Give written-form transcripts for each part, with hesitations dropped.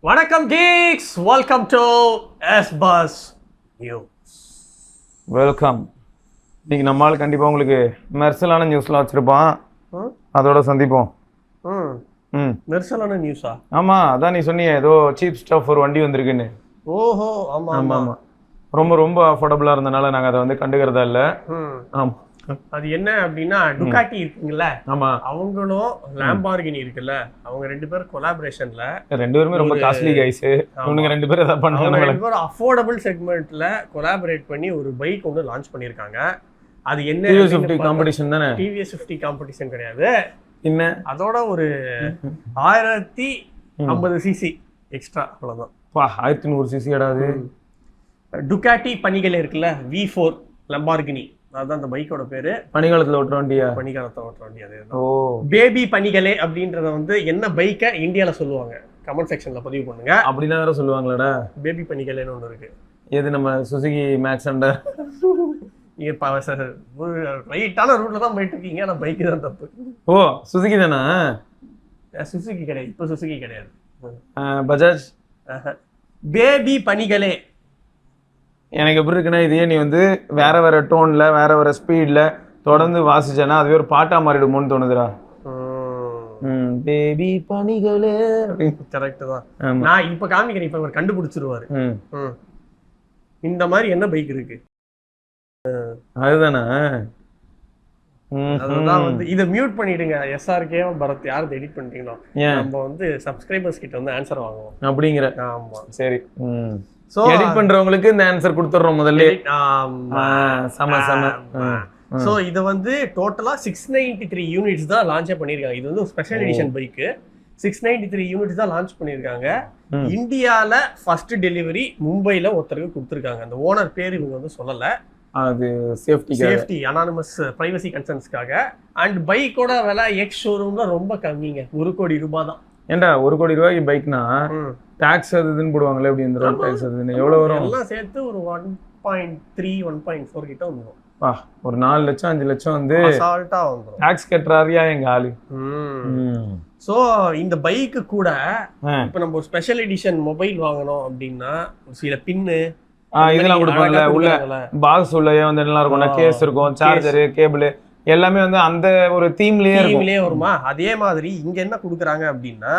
வணக்கம் geeks, welcome to S bus news. Welcome. இன்னைக்கு நம்மளால் கண்டிப்பாக உங்களுக்கு மெர்சலான நியூஸ்லாம் வச்சுருப்பான், அதோட சந்திப்போம். மெர்சலான நியூஸா? ஆமாம், அதான் நீ சொன்னியே ஏதோ சீப் ஸ்டஃப் ஒரு வண்டி வந்திருக்குன்னு. ஓஹோ, ஆமாம் ஆமாம் ஆமாம். ரொம்ப ரொம்ப அஃபோர்டபுளாக இருந்தனால நாங்கள் அதை வந்து கண்டுக்கிறதா இல்லை. ஆமாம், அது என்ன அப்படின்னா டுகாட்டி இருக்குங்கல்ல, ஆமா, அவங்களும் லாம்பார்கினி இருக்குல்ல, அவங்க ரெண்டு பேரும் கொலாபரேஷன்ல, ரெண்டு பேருமே ரொம்ப காஸ்ட்லி கைஸ். இவங்க ரெண்டு பேரும் எதாவது பண்ணாங்க, ரெண்டு பேரும் அஃபோர்டபுள் செக்மெண்ட்ல கொலாபரேட் பண்ணி ஒரு பைக் ஒன்று லான்ச் பண்ணியிருக்காங்க. அது என்ன? டிவிஎஸ் 50 காம்படிஷன் தானே? டிவிஎஸ் 50 காம்படிஷன் கிடையாது, என்ன அதோட ஒரு 1050 சிசி எக்ஸ்ட்ரா, அவ்வளவுதான். 1100 சிசி அடாது. டுகாட்டி பனிகள் இருக்குல்ல, V4 லம்பார்கினி, அதுதான் அந்த பைக்கோட பேரு. பனிகாலத்துல ஓட்டுற வண்டியா? பனிகாலத்துல ஓட்டுற வண்டி. அது ஓ, பேபி பனிகளே அப்படின்றத வந்து என்ன பைக்கை இந்தியால சொல்லுவாங்க, கமெண்ட் செக்ஷன்ல பதிவு பண்ணுங்க. அப்படிலாம் வேற சொல்லுவாங்களாடா? பேபி பனிகளேன்னு ஒண்ணு இருக்கு. எது நம்ம சுசுகி மேக்ஸ் அண்டர்? நீங்க ஒரு ரைட்டான ரூட்ல தான் போயிட்டு இருக்கீங்க, ஆனா பைக்கு தான் தப்பு. ஓ, சுசுகி தானா? சுசுகி கிடையாது, இப்ப சுசுகி கிடையாது, பஜாஜ். பேபி பனிகளே. எனக்கு எப்படி இருக்குன்னா, இதே நீ வந்து வேற வேற டோன்ல வேற வேற ஸ்பீட்ல தொடர்ந்து வாசிச்சேன்னா அதுவே ஒரு பாட்டா மாறிடுமோன்னு தோணுதுடா. பேபி பனிகளே. கரெக்ட் தான். நான் இப்ப காமிக்கிறேன், இப்ப அவர் கண்டுபிடிச்சிருவாரு. இந்த மாதிரி என்ன பைக் இருக்கு? அதுதானே. அதுதான் வந்து இதை மியூட் பண்ணிடுங்க. SRK பரத் யாரும் எடிட் பண்ணிட்டீங்களோ, நம்ம வந்து சப்ஸ்கிரைபர்ஸ் கிட்ட வந்து ஆன்சர் வாங்குவோம் அப்படிங்கிற. ஆமா, சரி. சோ எடிட் பண்றவங்களுக்கு இந்த ஆன்சர் கொடுத்துறோம் முதல்ல. சோ இது வந்து டோட்டலா 693 யூனிட்ஸ் தான் லான்ச் பண்ணிருக்காங்க. இது வந்து ஸ்பெஷல் எடிஷன் பைக். 693 யூனிட்ஸ் தான் லான்ச் பண்ணிருக்காங்க. இந்தியால ஃபர்ஸ்ட் டெலிவரி மும்பைல ஒருத்தருக்கு கொடுத்துருக்காங்க. அந்த ஓனர் பேர் இவங்க வந்து சொல்லல, அது சேஃப்டி அனானிமஸ் பிரைவசி கன்சர்ன்ஸ்க்காக. அண்ட் பைக்கோட விலை எக்ஸ் ஷோரூம்ல ரொம்ப கம்மிங்க, 1 கோடி ரூபாய் தான். ஏண்டா 1 கோடி ரூபாய்க்கு பைக்னா டாக்ஸ் அதுன்னு போடுவாங்களே, எப்படி இந்த ரோட் டாக்ஸ் அதுன்னு எவ்வளவு வரும்? எல்லாம் சேர்த்து ஒரு 1.3 1.4 கிட்ட வந்துரும். ஒரு 4 லட்சம் 5 லட்சம் வந்து அசால்ட்டா வந்துரும். டாக்ஸ் கட்டுறாரியா எங்க ஆளு. சோ இந்த பைக்கு கூட இப்ப நம்ம ஒரு ஸ்பெஷல் எடிஷன் மொபைல் வாங்கணும் அப்படின்னா சில பின்னு இதெல்லாம் கொடுப்பாங்கல்ல, உள்ள பாக்ஸ் உள்ளே வந்து நல்லா இருக்கும், கேஸ் இருக்கும், சார்ஜரு, கேபிள் எல்லாமே வந்து அந்த ஒரு தீம்லயே வருமா. அதே மாதிரி இங்க என்ன கொடுக்குறாங்க அப்படின்னா,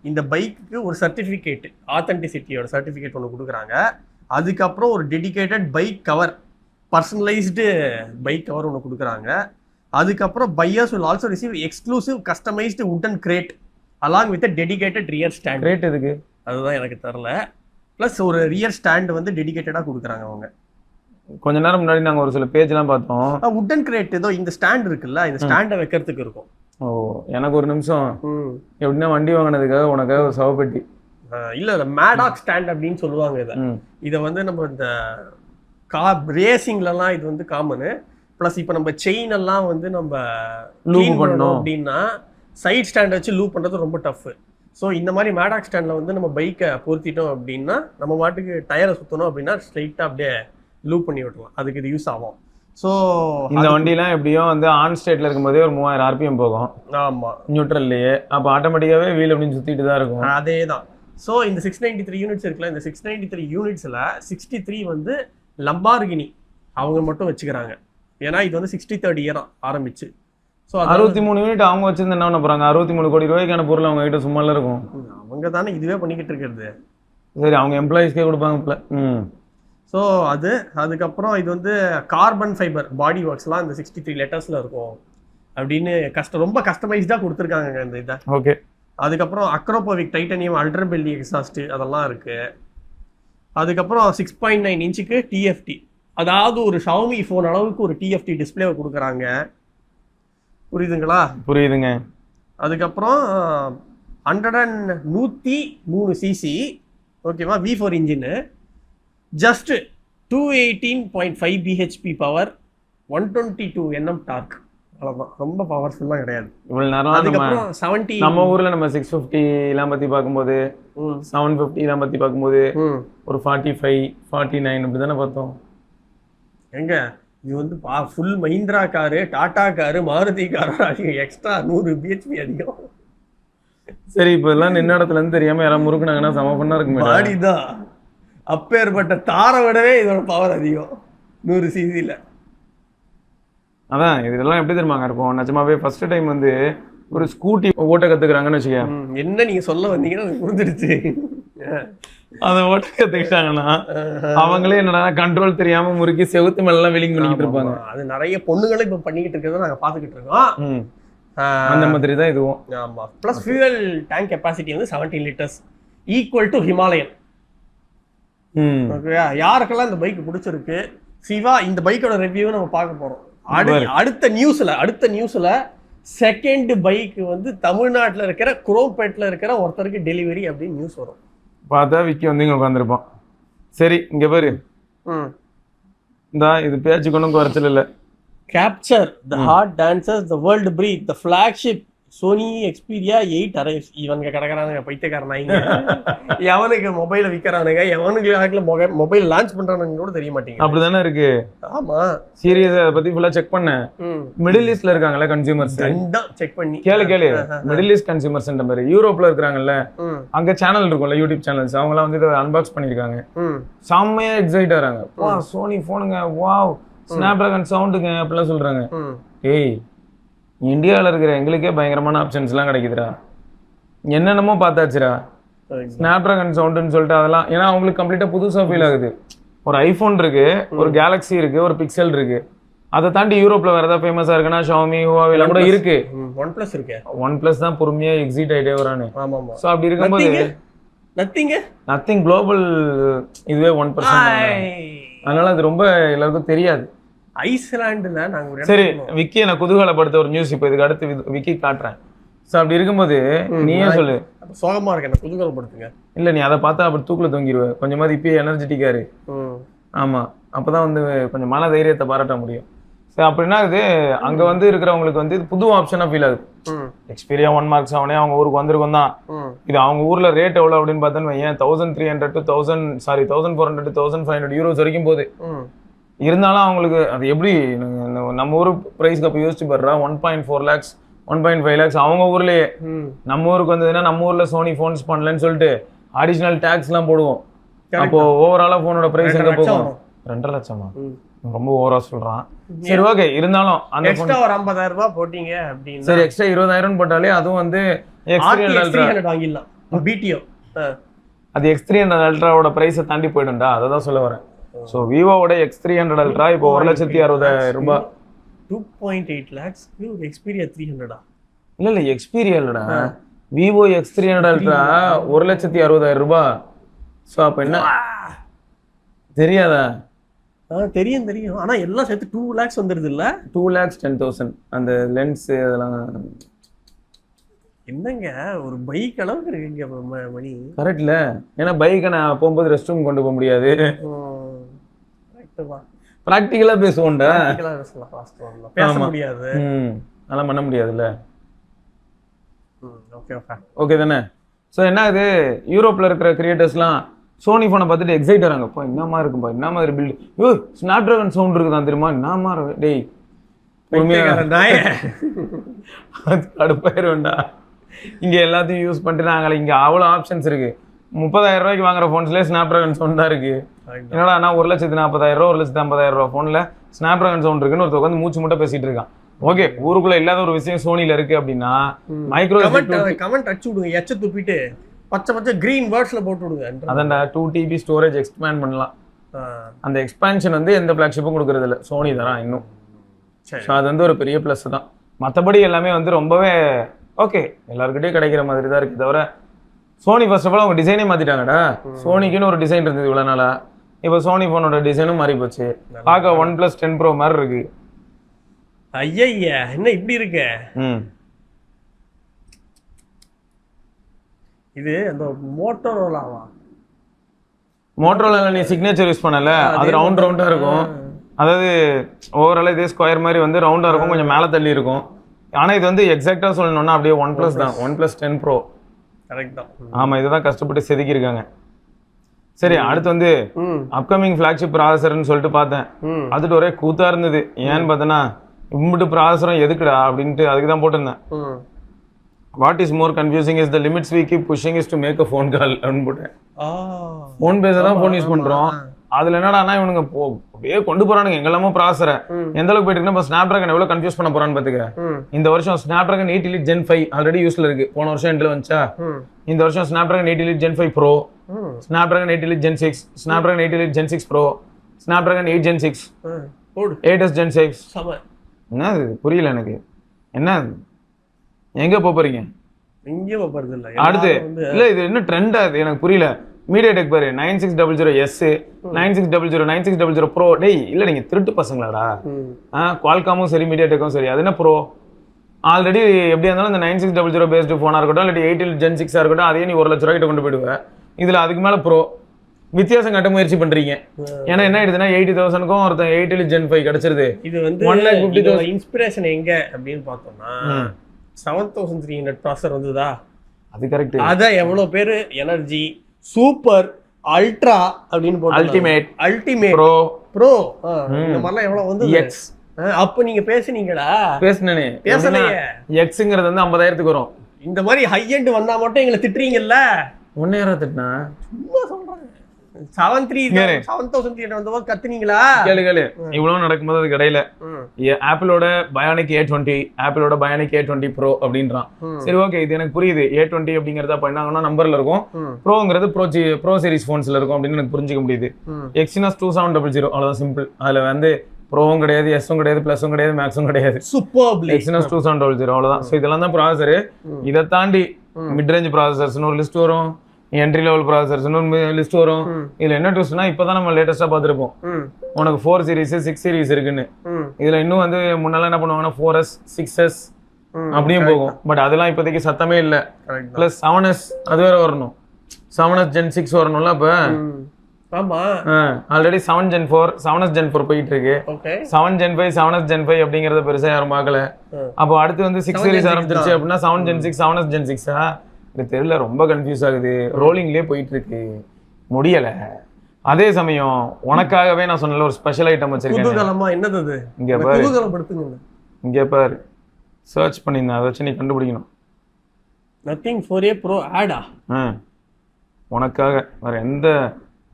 இந்த பைக்கு ஒரு சர்டிபிகேட், ஆத்தென்டிசிட்டியோட சர்டிபிகேட் ஒன்று கொடுக்குறாங்க. அதுக்கப்புறம் ஒரு dedicated bike cover, personalised bike cover ஒன்று கொடுக்குறாங்க. அதுக்கப்புறம் buyers will also receive exclusive customized wooden crate along with a dedicated rear stand. Great எதுக்கு அதுதான் எனக்கு தெரியல. ப்ளஸ் ஒரு ரியர் ஸ்டாண்ட் வந்து டெடிகேட்டடாக கொடுக்குறாங்க அவங்க. கொஞ்ச நேரம் முன்னாடி நாங்கள் ஒரு சில பேஜ்லாம் பார்த்தோம். வுட்டன் கிரேட் ஏதோ இந்த ஸ்டாண்ட் இருக்குல்ல, இந்த ஸ்டாண்டை வைக்கிறதுக்கு இருக்கும். ஓ, எனக்கு ஒரு நிமிஷம், எப்படின்னா வண்டி வாங்கினதுக்காக உனக்காக ஒரு சவப்பெட்டி இல்லை மேடாக் ஸ்டாண்ட் அப்படின்னு சொல்லுவாங்க இதை வந்து நம்ம இந்த ரேசிங்லலாம் இது வந்து காமனு. ப்ளஸ் இப்போ நம்ம செயின் எல்லாம் வந்து நம்ம லூப் பண்ணணும் அப்படின்னா சைட் ஸ்டாண்ட் வச்சு லூப் பண்ணுறது ரொம்ப டஃப். ஸோ இந்த மாதிரி மேடாக் ஸ்டாண்டில் வந்து நம்ம பைக்கை பொருத்திட்டோம் அப்படின்னா, நம்ம மாட்டுக்கு டயரை சுற்றணும் அப்படின்னா ஸ்ட்ரைட்டாக அப்படியே லூப் பண்ணி விடலாம். அதுக்கு இது யூஸ் ஆகும். ஸோ இந்த வண்டிலாம் எப்படியும் வந்து ஆன் ஸ்டேட்டில் இருக்கும்போதே ஒரு 3000 RPM போகும். ஆமாம், நியூட்ரல்லையே. அப்போ ஆட்டோமேட்டிக்காகவே வீல் அப்படின்னு சுற்றிட்டு தான் இருக்கும். அதே தான். ஸோ இந்த 693 யூனிட்ஸ் இருக்குல்ல, இந்த 693 யூனிட்ஸில் 63 வந்து லம்பார்கினி அவங்க மட்டும் வச்சுக்கிறாங்க. ஏன்னா இது வந்து 63rd இயர் ஆரம்பிச்சு. ஸோ 63 யூனிட் அவங்க வச்சிருந்து என்ன பண்ண போறாங்க? 63 கோடி ரூபாய்க்கான பொருள் அவங்க கிட்ட சும்மால இருக்கும். அவங்க தானே இதுவே பண்ணிக்கிட்டு இருக்கிறது. சரி, அவங்க எம்ப்ளாயிஸ்க்கே கொடுப்பாங்க. ஸோ அதுக்கப்புறம் இது வந்து கார்பன் ஃபைபர் பாடி ஒர்க்ஸ்லாம் இந்த 63 லெட்டர்ஸ்ல இருக்கும் அப்படின்னு ரொம்ப கஸ்டமைஸ்டாக கொடுத்துருக்காங்க இந்த இதை. ஓகே. அதுக்கப்புறம் அக்ரோபோவிக் டைட்டானியம் அல்ட்ராபெல்லி எக்ஸாஸ்ட் அதெல்லாம் இருக்கு. அதுக்கப்புறம் 6.9 இன்ச்சுக்கு TFT, அதாவது ஒரு ஷாமி ஃபோன் அளவுக்கு ஒரு TFT டிஸ்பிளேவை கொடுக்குறாங்க. புரியுதுங்களா? புரியுதுங்க. அதுக்கப்புறம் 103 சிசி, ஓகேவா, V4 engine, just 218.5 bhp power, 122 Nm dark, அவ்வளோதான். ரொம்ப பவர்ஃபுல்லாக கிடையாது இவ்வளோ நேரம். அதுக்கப்புறம் 70 நம்ம ஊரில் நம்ம 650 பற்றி பார்க்கும்போது, 750 பற்றி பார்க்கும்போது ஒரு 45 49 அப்படி தானே பார்த்தோம். எங்க இது வந்து full Mahindra car, Tata car, Maruti car, extra 100 bhp அதிகம். சரி இப்போ எல்லாம் நின்ன இடத்துல இருந்து தெரியாம யாராவது முறுக்குனாங்கன்னா செம பண்ணா இருக்குமே. பாடிதான் அப்பேற்பட்ட தாரை விடவே இதோட பவர் அதிகம் 100 சிசில. அதான் இதெல்லாம் எப்படி தெரியுமாங்க இருக்கும் நிஜமாவே ஃபர்ஸ்ட் டைம் வந்து ஒரு ஸ்கூட்டி ஓட்ட கத்துக்கிறாங்கன்னு வச்சுக்க. என்ன நீங்க சொல்ல வந்தீங்கன்னா எனக்கு புரிஞ்சிருச்சு. அதை ஓட்ட கத்துக்கிட்டாங்கன்னா அவங்களே என்னடா கண்ட்ரோல் தெரியாம முறுக்கி செவுத்து மேல எல்லாம் வெளிங் பண்ணிக்கிட்டு இருப்பாங்க. அது நிறைய பொண்ணுங்களும் இப்ப பண்ணிக்கிட்டு இருக்கிறத நாங்க பாத்துக்கிட்டு இருக்கோம். அந்த மாதிரி தான் இதுவும். ஆமா. பிளஸ் ஃபியூயல் டேங்க் கெப்பாசிட்டி வந்து 17 லிட்டர்ஸ் ஈக்குவல் டு ஹிமாலயன். ஓகேயா? யாருக்கெல்லாம் இந்த பைக் பிடிச்சிருக்கு சிவா இந்த பைக்கோட ரிவ்யூ நம்ம பார்க்க போறோம். அடுத்த நியூஸ்ல செகண்ட் பைக் வந்து தமிழ்நாட்டுல இருக்கிற குரோம்பேட்ல இருக்கிற ஒருத்தருக்கு டெலிவரி அப்படின்னு நியூஸ் வரும். பார்த்தா விக்கி வந்து இங்க உட்காந்துருப்பான். சரி இங்க பாரு, இந்த இது பேச்சு கொண்டும் குறைச்சல் இல்லை. Capture the heart dancers, the world breathe, the flagship Sony Xperia 8 arrives. இவனுங்க கடக்கறானுங்க பைத்தியக்காரனாயிங்க. எவனுக்கு மொபைல விற்கிறானுங்க, எவனுக்கு மொபைல் லான்ச் பண்றானுங்க கூட தெரிய மாட்டேங்குது. அப்படிதானே இருக்கு. ஆமா சீரியஸா அதை பத்தி ஃபுல்லா செக் பண்ணேன். மிடில் ஈஸ்ட்ல இருக்காங்கல்ல கன்சியூமர்ஸ், செக் பண்ணி கேளு மிடில் ஈஸ்ட் கன்சியூமர்ஸ்ன்ற மாதிரி யூரோப்ல இருக்காங்கல்ல, அங்க சேனல் இருக்கும்ல யூடியூப் சேனல்ஸ், அவங்க எல்லாம் வந்து இதை அன்பாக்ஸ் பண்ணிருக்காங்க. செம்மையா எக்ஸைட் ஆறாங்க. வா சோனி போனுங்க, வாவ் ஸ்னாப்டிராகன் சவுண்டுங்க அப்படிலாம் சொல்றாங்க. ஏய் இந்தியாவில் இருக்கிற எங்களுக்கே பயங்கரமான ஆப்ஷன்ஸ்லாம் கிடைக்குதுடா, என்னென்னமோ பார்த்தாச்சுடா. ஸ்னாப்டிராகன் சவுண்டுன்னு சொல்லிட்டு அதெல்லாம் ஏன்னா அவங்களுக்கு கம்ப்ளீட்டாக புதுசாக ஃபீல் ஆகுது. ஒரு ஐஃபோன் இருக்கு, ஒரு கேலக்ஸி இருக்கு, ஒரு பிக்சல் இருக்கு. அதை தாண்டி யூரோப்ல வேற ஏதாவது ஃபேமஸா இருக்குன்னா ஷாமி ஹுவாவேலாம் கூட இருக்கு. OnePlus இருக்கு. OnePlus தான் பொறுமையா எக்ஸிட் ஆயிட்டே வரானு. ஆமாமா. ஸோ அப்படி இருக்கும்போது நத்திங் குளோபல் இதுவே 1%. அதனால அது ரொம்ப எல்லாருக்கும் தெரியாது. ஐஸ்லாண்டுல நாங்க சரி விக்கி நான் குதூகலப்படுத்த ஒரு நியூஸ் இப்போ இதுக்கு அடுத்து விக்கி காட்டுறேன். ஸோ அப்படி இருக்கும்போது நீயே சொல்லு. சோகமா இருக்கேன், குதூகலப்படுத்துங்க. இல்ல நீ அதை பார்த்தா அப்படி தூக்குல தொங்கிடுவேன். கொஞ்சமாவது இப்பயே எனர்ஜெட்டிக்கா இரு. ஆமா அப்பதான் வந்து கொஞ்சம் மன தைரியத்தை பாராட்ட முடியும். சரி அப்படின்னா இது அங்க வந்து இருக்கிறவங்களுக்கு வந்து புது ஆப்ஷனா ஃபீல் ஆகுது. எக்ஸ்பீரியா 1 Mark 7 அவங்க ஊருக்கு வந்திருக்கும் தான். இது அவங்க ஊர்ல ரேட் எவ்வளவு அப்படின்னு பார்த்தோன்னு ஏன் 1300 to 1400 to 1500 யூரோஸ் வரைக்கும் போகுது. இருந்தாலும் அவங்களுக்கு அது எப்படி நம்ம ஊர் பிரைஸ்க்கு அப்போ யோசிச்சு பாடுறா 1.4 lakhs 1.5 lakhs அவங்க ஊர்லயே. நம்ம ஊருக்கு வந்ததுன்னா நம்ம ஊர்ல சோனி போன்ஸ் பண்ணலன்னு சொல்லிட்டு அடிஷனல் டாக்ஸ் எல்லாம் போடுவோம். அப்போ ஓவராலா போனோட பிரைஸ் எங்க போகும்? 2.5 லட்சமா? ரொம்ப ஓவரா சொல்றான். சரி ஓகே, இருந்தாலும் அந்த எக்ஸ்ட்ரா ஒரு 50,000 ரூபாய் போட்டீங்க அப்படின்னா சரி எக்ஸ்ட்ரா 20,000 போட்டாலே அதுவும் வந்து X300 வாங்கிடலாம். BTO அது X300 அல்ட்ராவோட பிரைஸை தாண்டி போயிடும்டா, அதை தான் சொல்ல வரேன். ஸோ விவோவோட X300 அல்ட்ரா இப்போ 1,60,000 ரூபாய். 2.8 lakhs Xperia 300. இல்ல Xperia இல்லடா, விவோ X300 அல்ட்ரா 1,60,000 ரூபாய். ஸோ அப்போ என்ன தெரியாதா? தெரியும். ஆனா எல்லாம் சேர்த்து 2 lakhs வந்துருது இல்ல? 2,10,000 அந்த லென்ஸ் அதெல்லாம். என்னங்க ஒரு பைக் அளவுக்கு இருக்குங்க மணி. கரெக்ட்ல, ஏன்னா பைக்கை நான் போகும்போது ரெஸ்ட் ரூம் கொண்டு போக முடியாது. பிராக்டிகலா பேசுவோம்டா, பேச முடியாது, அதெல்லாம் பண்ண முடியாதுல்ல. ஓகே தானே? ஸோ என்ன ஆகுது, யூரோப்ல இருக்கிற கிரியேட்டர்ஸ்லாம் சோனி போனை பார்த்துட்டு எக்ஸைட் ஆகிறாங்க. இப்போ என்னமா இருக்குப்பா, என்ன மாதிரி பில்டு, யோ ஸ்னாப்டிராகன் சவுண்ட் இருக்குதான் தெரியுமா, என்னமா டேய் கடுப்பாயிருவேண்டா. இங்க எல்லாத்தையும் யூஸ் பண்ணிட்டு நாங்கள் இங்க அவ்வளோ ஆப்ஷன்ஸ் இருக்கு. 30,000 ரூபாய்க்கு வாங்குற போன்ஸ்லேயே ஸ்னாப்டிராகன் சவுண்ட் தான் இருக்கு. என்னடா நான் 1,40,000 1,50,000 போன்ல ஸ்னாப்டிராகன் சவுண்ட் இருக்குன்னு ஒருத்தர் வந்து மூச்சு முட்டை பேசிட்டு இருக்கான். ஓகே, ஊருக்குள்ள இல்லாத ஒரு விஷயம் சோனில இருக்கு அப்படின்னா மைக்ரோ கமெண்ட் அடிச்சு விடுங்க, எச்ச துப்பிட்டு பச்சை கிரீன் வேர்ட்ஸ்ல போட்டு விடுங்க. அதான்டா 2 TB ஸ்டோரேஜ் எக்ஸ்பேண்ட் பண்ணலாம். அந்த எக்ஸ்பான்ஷன் வந்து எந்த ஃபிளாக்ஷிப்பும் கொடுக்கறது இல்லை, சோனி தரான் இன்னும். ஸோ அது வந்து ஒரு பெரிய ப்ளஸ் தான். மற்றபடி எல்லாமே வந்து ரொம்பவே ஓகே, எல்லாருக்கிட்டையும் கிடைக்கிற மாதிரி தான் இருக்கு. தவிர சோனி ஃபர்ஸ்ட் ஆஃப் ஆல் அவங்க டிசைனே மாத்திட்டாங்கடா. சோனிக்குன்னு ஒரு டிசைன் இருந்தது இவ்வளோ நாளா, இப்போ சோனி போனோட டிசைனும் மாறி போச்சு. பார்க்க OnePlus 10 Pro மாதிரி இருக்கு. ஐயா என்ன இப்படி இருக்கு? இது அந்த மோட்டோரோலாவா? மோட்டோரோலா நீ சிக்னேச்சர் யூஸ் பண்ணல, அது ரவுண்டா இருக்கும். அதாவது ஓவரால் இதே ஸ்கொயர் மாதிரி வந்து ரவுண்டா இருக்கும், கொஞ்சம் மேலே தள்ளி இருக்கும். ஆனா இது வந்து எக்ஸாக்டா சொல்லணும்னா அப்படியே OnePlus தான், OnePlus 10 Pro. கரெக்ட் தான். ஆமா, இதுதான் கஷ்டப்பட்டு செதுக்கி இருக்காங்க. சரி, அடுத்து வந்து அப்கமிங் ஃபிளாக்ஷிப் ப்ராசஸர்னு சொல்லிட்டு பார்த்தேன். அதுட்டு ஒரே கூத்தா இருந்தது. ஏன்னு பார்த்தேன்னா இம்பிட்டு ப்ராசஸரும் எதுக்குடா அப்படின்ட்டு அதுக்கு தான் போட்டிருந்தேன். What is more confusing is the limits we keep pushing is to make a phone call அப்படின்னு போட்டேன். ஃபோன் பேச தான் ஃபோன் யூஸ் பண்றோம். அதுல என்னடானா இவனுங்க அப்படியே கொண்டு போறானுங்க எங்கெல்லாமோ ப்ராசரை எந்த அளவுக்கு போயிட்டு இப்போ ஸ்னாப் டிராகன் எவ்வளவு கன்ஃபியூஸ் பண்ண போறான்னு பாத்துக்க. இந்த வருஷம் Snapdragon 8 Elite Gen 5 already யூஸ்ல இருக்கு. போன வருஷம் எண்ட்ல வந்துச்சா. இந்த வருஷம் Snapdragon 8 Elite Gen 5 Pro, Snapdragon 8 Elite Gen 6, Snapdragon 8 Elite Gen 6 Pro, Snapdragon 8 Gen 6, 8s Gen 6. என்ன இது புரியல எனக்கு. என்ன எங்க போறீங்க? எங்க போறது இல்ல. அடுத்து இல்ல இது என்ன ட்ரெண்ட் அது எனக்கு புரியல. MediaTek பாரு 9600S, 9600, 9600 Pro. டேய் இல்ல நீங்க திருட்டு பசங்களாடா. Qualcomm சரி MediaTekம் சரி அது என்ன ப்ரோ? ஆல்ரெடி எப்படியா இருந்தாலும் இந்த 9600 பேஸ்டு ஃபோனா இருக்கட்டும் இல்லாட்டி 8 Elite Gen 6 இருக்கட்டும் அதையே நீ 1 லட்ச ரூபாய்க்கு கொண்டு போயிடுவேன். இதுல அதுக்கு மேல ப்ரோ வித்தியாசம் கட்ட முயற்சி பண்றீங்க. ஏன்னா என்ன ஆயிடுதுன்னா 80,000க்கும் ஒருத்தன் 8 Elite Gen 5 கிடைச்சிருது. இது வந்து 1,50,000 இன்ஸ்பிரேஷன் எங்க அப்படின்னு பார்த்தோம்னா 7300 ப்ராசஸர் வந்ததா. அது கரெக்ட். அத எவ்வளவு பேரு எனர்ஜி சூப்பர் அல்ட்ரா அப்படின்னு போட்டு அல்டிமேட் ப்ரோ இந்த மாதிரிலாம் எவ்வளவு வந்து எக்ஸ். அப்ப நீங்க பேசுனீங்களா? பேசுனே. பேசலையே. எக்ஸ்ங்கிறது வந்து 50,000க்கு வரும். இந்த மாதிரி ஹை எண்ட் வந்தா மட்டும் எங்களை திட்டுறீங்கல்ல. ஒன்னே யாரா திட்டினா? சும்மா சொல்றேன். 7,300 வந்தவங்க கத்துனீங்களா? கேளு இவ்வளவு நடக்கும்போது அது கடையில ஆப்பிளோட பயானிக் A20, ஆப்பிளோட பயானிக் A20 Pro அப்படின்றான். சரி ஓகே இது எனக்கு புரியுது. A20 அப்படிங்கறத பண்ணாங்கன்னா நம்பர்ல இருக்கும், ப்ரோங்கிறது ப்ரோ சீரிஸ் போன்ஸ்ல இருக்கும் அப்படின்னு எனக்கு புரிஞ்சுக்க முடியுது. Exynos 2700 அவ்வளவுதான் சிம்பிள். அதுல வந்து ப்ரோவும் கிடையாது, எஸ்ஸும் கிடையாது, பிளஸும் கிடையாது, மேக்ஸும் கிடையாது. சூப்பர்ப்லி Exynos 2700 அவ்வளவுதான். ஸோ இதெல்லாம் தான் ப்ராசஸர். இதை தாண்டி மிட் ரேஞ்ச் ப்ராசஸர்ஸ்னு ஒரு லிஸ்ட் வரும், என்ட்ரி லெவல் ப்ராசஸர்ஸ்னு ஒரு லிஸ்ட் வரும். இதுல என்ன ட்விஸ்ட்னா இப்பதான் நம்ம லேட்டஸ்டா பார்த்துருப்போம் உனக்கு 4 சீரிஸ் 6 சீரிஸ் இருக்குன்னு. இதுல இன்னும் வந்து முன்னால என்ன பண்ணுவாங்கன்னா 4S 6S அப்படியும் போகும். பட் அதெல்லாம் இப்போதைக்கு சத்தமே இல்லை. பிளஸ் 7S அது வேற வரணும். 7S Gen 6 வரணும்ல. அப்ப ஆல்ரெடி 7 Gen 4 7S Gen 4 போயிட்டு இருக்கு. 7 Gen 5 7S Gen 5 அப்படிங்கறத பெருசா யாரும் பார்க்கல. அப்போ அடுத்து வந்து 6 சீரிஸ் ஆரம்பிச்சிருச்சு அப்படின்னா 7 Gen 6 7S Gen 6 இது தெரியல. ரொம்ப கன்ஃபியூஸ் ஆகுது. ரோலிங்லேயே போயிட்டு இருக்கு, முடியல. அதே சமயம் உனக்காகவே நான் சொன்னல ஒரு ஸ்பெஷல் ஐட்டம் வச்சிருக்கேன். என்னது அது? இங்க பாரு, இங்க பாரு, சர்ச் பண்ணிருந்தேன். அதை வச்சு நீ கண்டுபிடிக்கணும். நத்திங் 4A Pro ஆடா? உனக்காக வேற எந்த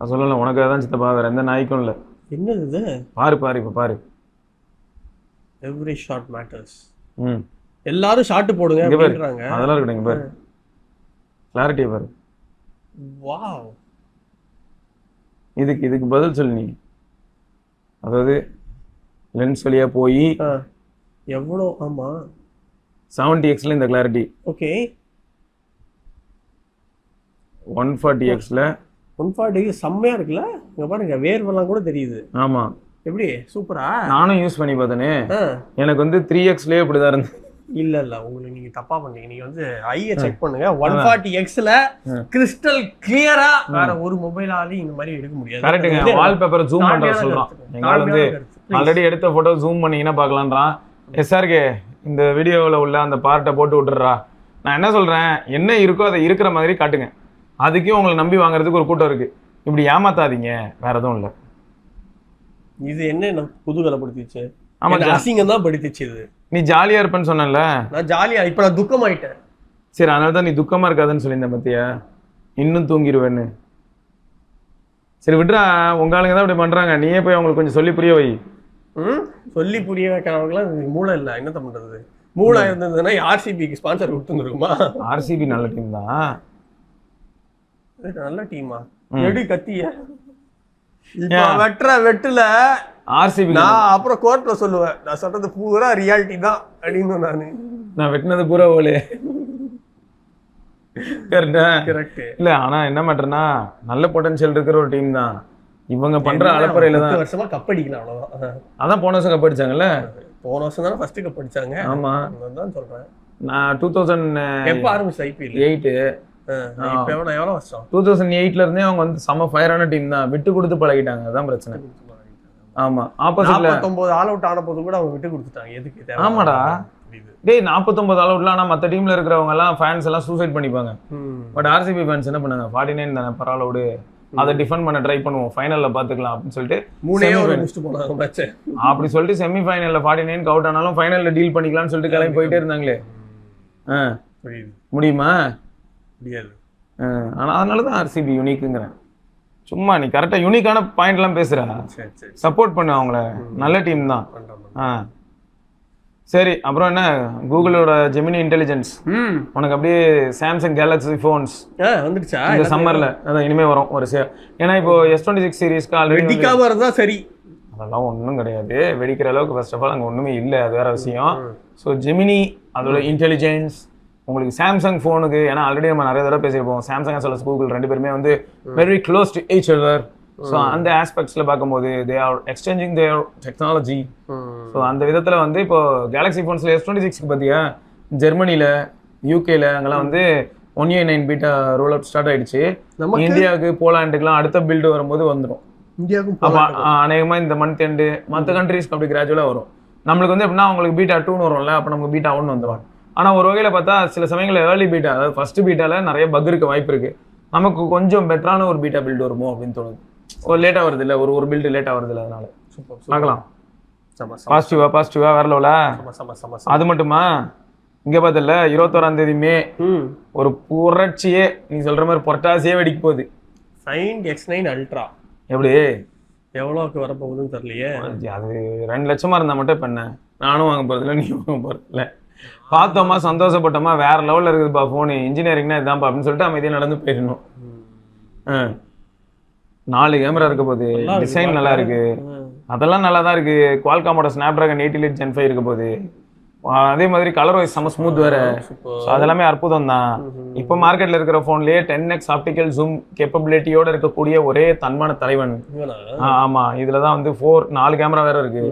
நான் சொல்லல, உனக்காக தான் சித்தப்பா, வேற எந்த நாய்க்கும் இல்லை. என்னது இது? பாரு இப்ப பாரு. Every shot matters. எல்லாரும் ஷாட் போடுங்க அப்படின்றாங்க. அதெல்லாம் இருக்கட்டும். இங்க பாரு, கிளாரிட்டி பாரு. வாவ். இதுக்கு பதில் சொல்லு நீ. அதாவது லென்ஸ் வழியா போய் எவ்வளோ? ஆமா 70Xல இந்த கிளாரிட்டி. ஓகே. 140Xல 140 செம்மையா இருக்குல்ல. இங்க பாருங்க வேர்வெல்லாம் கூட தெரியுது. ஆமா எப்படி சூப்பரா. நானும் யூஸ் பண்ணி பார்த்தேனே. எனக்கு வந்து 3Xலயே இப்படிதான் இருந்தது. இல்ல உங்களுக்கு நீங்க தப்பா பண்ணீங்க. நீங்க வந்து ஐய செக் பண்ணுங்க. 140Xல கிறிஸ்டல் கிளியரா வேற ஒரு மொபைலாலையும் இந்த மாதிரி எடுக்க முடியாது. கரெக்ட்டுங்க. வால்பேப்பர் ஜூம் பண்ற சொல்றான். எங்களால வந்து ஆல்ரெடி எடுத்த போட்டோ ஜூம் பண்ணீங்கன்னா பார்க்கலாம்ன்றான். SRK இந்த வீடியோவில் உள்ள அந்த பார்ட்டை போட்டு விட்டுறா. நான் என்ன சொல்றேன், என்ன இருக்கோ அதை இருக்கிற மாதிரி காட்டுங்க. அதுக்கே உங்களை நம்பி வாங்குறதுக்கு ஒரு கூட்டம் இருக்கு. இப்படி ஏமாத்தாதீங்க, வேற எதுவும் இல்லை. இது என்ன குதூகலப்படுத்திச்சு? ஆமா, அசிங்கம் தான் படுத்திச்சு. இது நீ ஜாலியா இருப்பேன்னு சொன்னல. நான் ஜாலியா, இப்ப நான் துக்கமாயிட்டேன். சரி, அதனால தான் நீ துக்கமா இருக்காதுன்னு சொல்லியிருந்தேன் பத்தியா. இன்னும் தூங்கிடுவேன்னு. சரி விட்றா, உங்க ஆளுங்க தான் இப்படி பண்றாங்க. நீயே போய் அவங்களுக்கு கொஞ்சம் சொல்லி புரிய வை. சொல்லி புரிய வைக்கிறவங்களாம் மூளை இல்லை. என்னத்த பண்றது? மூளை இருந்ததுன்னா RCBக்கு ஸ்பான்சர் கொடுத்துருக்குமா? RCB நல்ல டீம் தான். நல்ல டீமா? எடு கத்திய வெட்டுற வெட்டுல RCB. நான் அப்புறம் கோர்ட்ல சொல்லுவேன், நான் சொல்றது பூரா ரியாலிட்டி தான் அப்படின்னு. நான் வெட்டினது பூரா ஓலே. கரெக்ட். இல்ல ஆனா என்ன மேட்டர்னா, நல்ல பொட்டன்ஷியல் இருக்கிற ஒரு டீம் தான். இவங்க பண்ற அலப்பறையில தான் வருஷமா கப் அடிக்கலாம். அவ்வளவுதான். அதான் போன வருஷம் கப் அடிச்சாங்கல்ல. போன வருஷம் தானே ஃபர்ஸ்ட் கப் அடிச்சாங்க. ஆமா, அதான் சொல்றேன். நான் 2000 எப்ப ஆரம்பிச்சு IPL 8 இப்ப எவ்வளவு வருஷம்? 2008ல இருந்தே அவங்க வந்து செம ஃபயரான டீம் தான். விட்டு கொடுத்து பழகிட்டாங்க, அதான் பிரச்சனை. ஆமா, ஆப்போசிட்ல 49 ஆல் அவுட் ஆன போது கூட அவங்க விட்டு கொடுத்துட்டாங்க. எதுக்கு தேவை? ஆமாடா டேய், 49 ஆல் அவுட்ல. ஆனா மத்த டீம்ல இருக்கிறவங்க எல்லாம் ஃபேன்ஸ் எல்லாம் சூசைட் பண்ணிப்பாங்க. பட் RCB ஃபேன்ஸ் என்ன பண்ணாங்க, 49 தானே பரவாயில்ல, அதை டிஃபெண்ட் பண்ண ட்ரை பண்ணுவோம், ஃபைனல்ல பாத்துக்கலாம் அப்படின்னு சொல்லிட்டு அப்படி சொல்லிட்டு செமி ஃபைனல்ல 49 அவுட் ஆனாலும் ஃபைனல்ல டீல் பண்ணிக்கலாம்னு சொல்லிட்டு கிளம்பி போயிட்டே இருந்தாங்களே. முடியுமா? முடியாது. ஆனால் அதனால தான் ஆர்சிபி யூனிக்குங்கிறேன். சும்மா நீ கரெக்டாக யூனிக்கான பாயிண்ட்லாம் பேசுகிற, சப்போர்ட் பண்ணு அவங்கள, நல்ல டீம் தான். சரி, அப்புறம் என்ன கூகுளோட ஜெமினி இன்டெலிஜென்ஸ் உனக்கு அப்படியே சாம்சங் கேலக்ஸி ஃபோன்ஸ் வந்துடுச்சா இந்த சம்மரில்? அதான் இனிமேல் வரும் ஒரு ஏன்னா இப்போ S26 சீரீஸ்க்கு ஆல்ரெடி வெடிக்காம இருந்தா சரி. அதெல்லாம் ஒன்றும் கிடையாது, வெடிக்கிற அளவுக்கு ஃபர்ஸ்ட் ஆஃப் ஆல் அங்கே ஒன்றுமே இல்லை, அது வேற விஷயம். ஸோ ஜெமினி அதோட இன்டெலிஜென்ஸ் உங்களுக்கு சாம்சங் ஃபோனுக்கு, ஏன்னா ஆல்ரெடி நம்ம நிறைய தடவை பேசியிருப்போம், Samsung as well as Google ரெண்டு பேருமே வந்து very close to each other. So அந்த ஆஸ்பெக்ட்ஸில் பார்க்கும்போது they are exchanging their technology. So அந்த விதத்தில் வந்து இப்போ கேலக்ஸி ஃபோன்ஸில் S26 பார்த்தியா, ஜெர்மனியில் யூகேல அங்கெல்லாம் வந்து 1A9 beta roll out start ஆயிடுச்சு. இந்தியாவுக்கு போலாண்டுக்குலாம் அடுத்த பில்டு வரும்போது வந்துடும். இந்தியாவுக்கும் அப்போ அநேகமாக இந்த மந்த் எண்டு மற்ற கண்ட்ரீஸ்க்கு அப்படி கிராஜுவலாக வரும். நம்மளுக்கு வந்து எப்படின்னா அவங்களுக்கு பீட்டா 2 வரும்ல, அப்போ நமக்கு பீட்டா 1 வந்துடும். ஆனால் ஒரு வகையில் பார்த்தா சில சமயங்களில் ஏர்லி பீட்டா, அதாவது ஃபர்ஸ்ட் பீட்டாவில் நிறைய பக் இருக்க வாய்ப்பு இருக்குது. நமக்கு கொஞ்சம் பெட்டரான ஒரு பீட்டா பில்டு வருமோ அப்படின்னு தோணுது. ஒரு லேட்டாக வருது இல்லை, ஒரு பில்டு லேட்டாக வருது இல்லை, அதனால பார்க்கலாம். பாசிட்டிவா வேற லெவலா. அது மட்டுமா, இங்கே பார்த்தல 21ஆம் தேதி மே ஒரு புரட்சியே, நீ சொல்ற மாதிரி பொட்டாசியே வெடிக்க போகுது. Find X9 Ultra எப்படி எவ்வளோக்கு வரப்போகுதுன்னு தெரியலையே. அது 2 லட்சமா இருந்தா மட்டும் பண்ண, நானும் வாங்க போறதில்ல, நீ வாங்க போறதில்ல. பார்த்தோமா சந்தோஷப்பட்டோமா, வேற லெவலில் இருக்குதுப்பா ஃபோனு, இன்ஜினியரிங்னா இதான்ப்பா அப்படின்னு சொல்லிட்டு அமைதியாக நடந்து போயிடணும். 4 கேமரா இருக்க போகுது, டிசைன் நல்லா இருக்கு, அதெல்லாம் நல்லா தான் இருக்கு. குவால்காமோட ஸ்னாப்டிராகன் 88 Gen 5 இருக்க போகுது. அதே மாதிரி கலர் வைஸ் செம்ம ஸ்மூத் வேற, அதெல்லாமே அற்புதம் தான். இப்போ மார்க்கெட்ல இருக்கிற போன்லயே 10x ஆப்டிக்கல் ஜூம் கேப்பபிலிட்டியோட இருக்கக்கூடிய ஒரே தன்மான தலைவன். ஆமா, இதுலதான் வந்து 4 கேமரா வேற இருக்கு.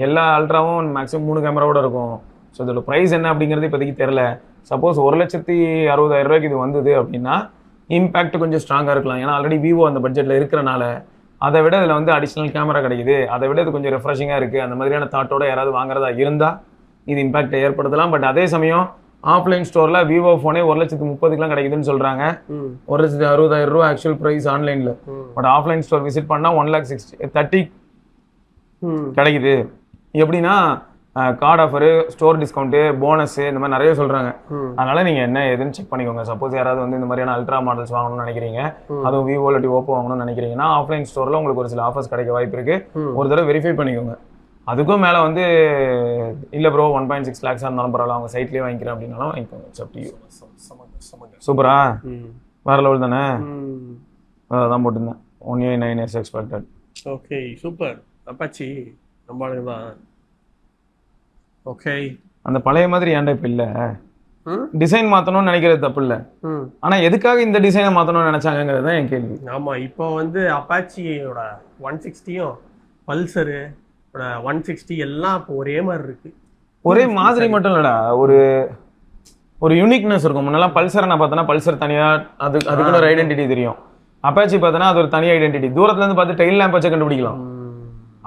எல்லா அல்ட்ராவும் மேக்ஸிமம் 3 கேமராவோட இருக்கும். ஸோ இதோட ப்ரைஸ் என்ன அப்படிங்கிறது இப்போதைக்கு தெரியல. சப்போஸ் 1,60,000 ரூபாய்க்கு இது வந்தது அப்படின்னா இம்பேக்ட் கொஞ்சம் ஸ்ட்ராங்காக இருக்கலாம். ஏன்னா ஆல்ரெடி விவோ அந்த பட்ஜெட்டில் இருக்கிறனால அதை விட இதில் வந்து அடிஷ்னல் கேமரா கிடைக்குது, அதை விட இது கொஞ்சம் ரெஃப்ரெஷிங்காக இருக்குது. அந்த மாதிரியான தாட்டோட யாராவது வாங்குறதா இருந்தால் இது இம்பாக்டை ஏற்படுத்தலாம். பட் அதே சமயம் ஆஃப்லைன் ஸ்டோரில் விவோ ஃபோனே 1,30,000 கிடைக்குதுன்னு சொல்கிறாங்க. 1,60,000 ரூபா ஆக்சுவல் ப்ரைஸ் ஆன்லைனில். பட் ஆஃப்லைன் ஸ்டோர் விசிட் பண்ணால் 1,60,30 கிடைக்குது. எப்படின்னா card offer, store discount, bonus, இந்த மாதிரி நிறைய சொல்கிறாங்க. அதனால நீங்கள் என்ன ஏதுன்னு செக் பண்ணிக்கோங்க. சப்போஸ் யாராவது வந்து இந்த மாதிரியான அல்ட்ரா மாடல்ஸ் வாங்கணும்னு நினைக்கிறீங்க, அதுவும் விவோ இல்லாட்டி ஓப்போ வாங்கணும்னு நினைக்கிறீங்கன்னா ஆஃப்லைன் ஸ்டோரில் உங்களுக்கு ஒரு சில ஆஃபர்ஸ் கிடைக்க வாய்ப்பு இருக்குது. ஒரு தடவை வெரிஃபை பண்ணிக்கோங்க. அதுக்கும் மேலே வந்து இல்லை ப்ரோ 1.6 lakhs இருந்தாலும் பரவாயில்ல, அவங்க சைட்லேயே வாங்கிக்கிறேன் அப்படின்னாலும் வாங்கிக்கோங்க. சூப்பரா, வேற லெவல் தானே. அதான் போட்டிருந்தேன் 1A9 is expected. Okay, super. Apache நம்ம ஆளுங்க தான். ஓகே, அந்த பழைய மாதிரி ஏன்டா இப்போ இல்லை, டிசைன் மாற்றணும்னு நினைக்கிறது தப்பு இல்லை, ஆனால் எதுக்காக இந்த டிசைனை மாற்றணும்னு நினைச்சாங்கிறது தான் என் கேள்வி. ஆமாம், இப்போ வந்து அப்பாச்சியோட 160யும் பல்சரு 160 எல்லாம் இப்போ ஒரே மாதிரி இருக்கு. ஒரே மாதிரி மட்டும் இல்லடா, ஒரு யூனிக்னஸ் இருக்கும். முன்னெல்லாம் பல்சரை நான் பார்த்தேன்னா பல்சர் தனியாக அதுக்குன்னு ஒரு ஐடென்டிட்டி தெரியும். அப்பாச்சி பார்த்தோன்னா அது ஒரு தனி ஐடென்டிட்டி. தூரத்துலேருந்து பார்த்து டெயில் லேம்ப் வச்சு கண்டுபிடிக்கலாம்.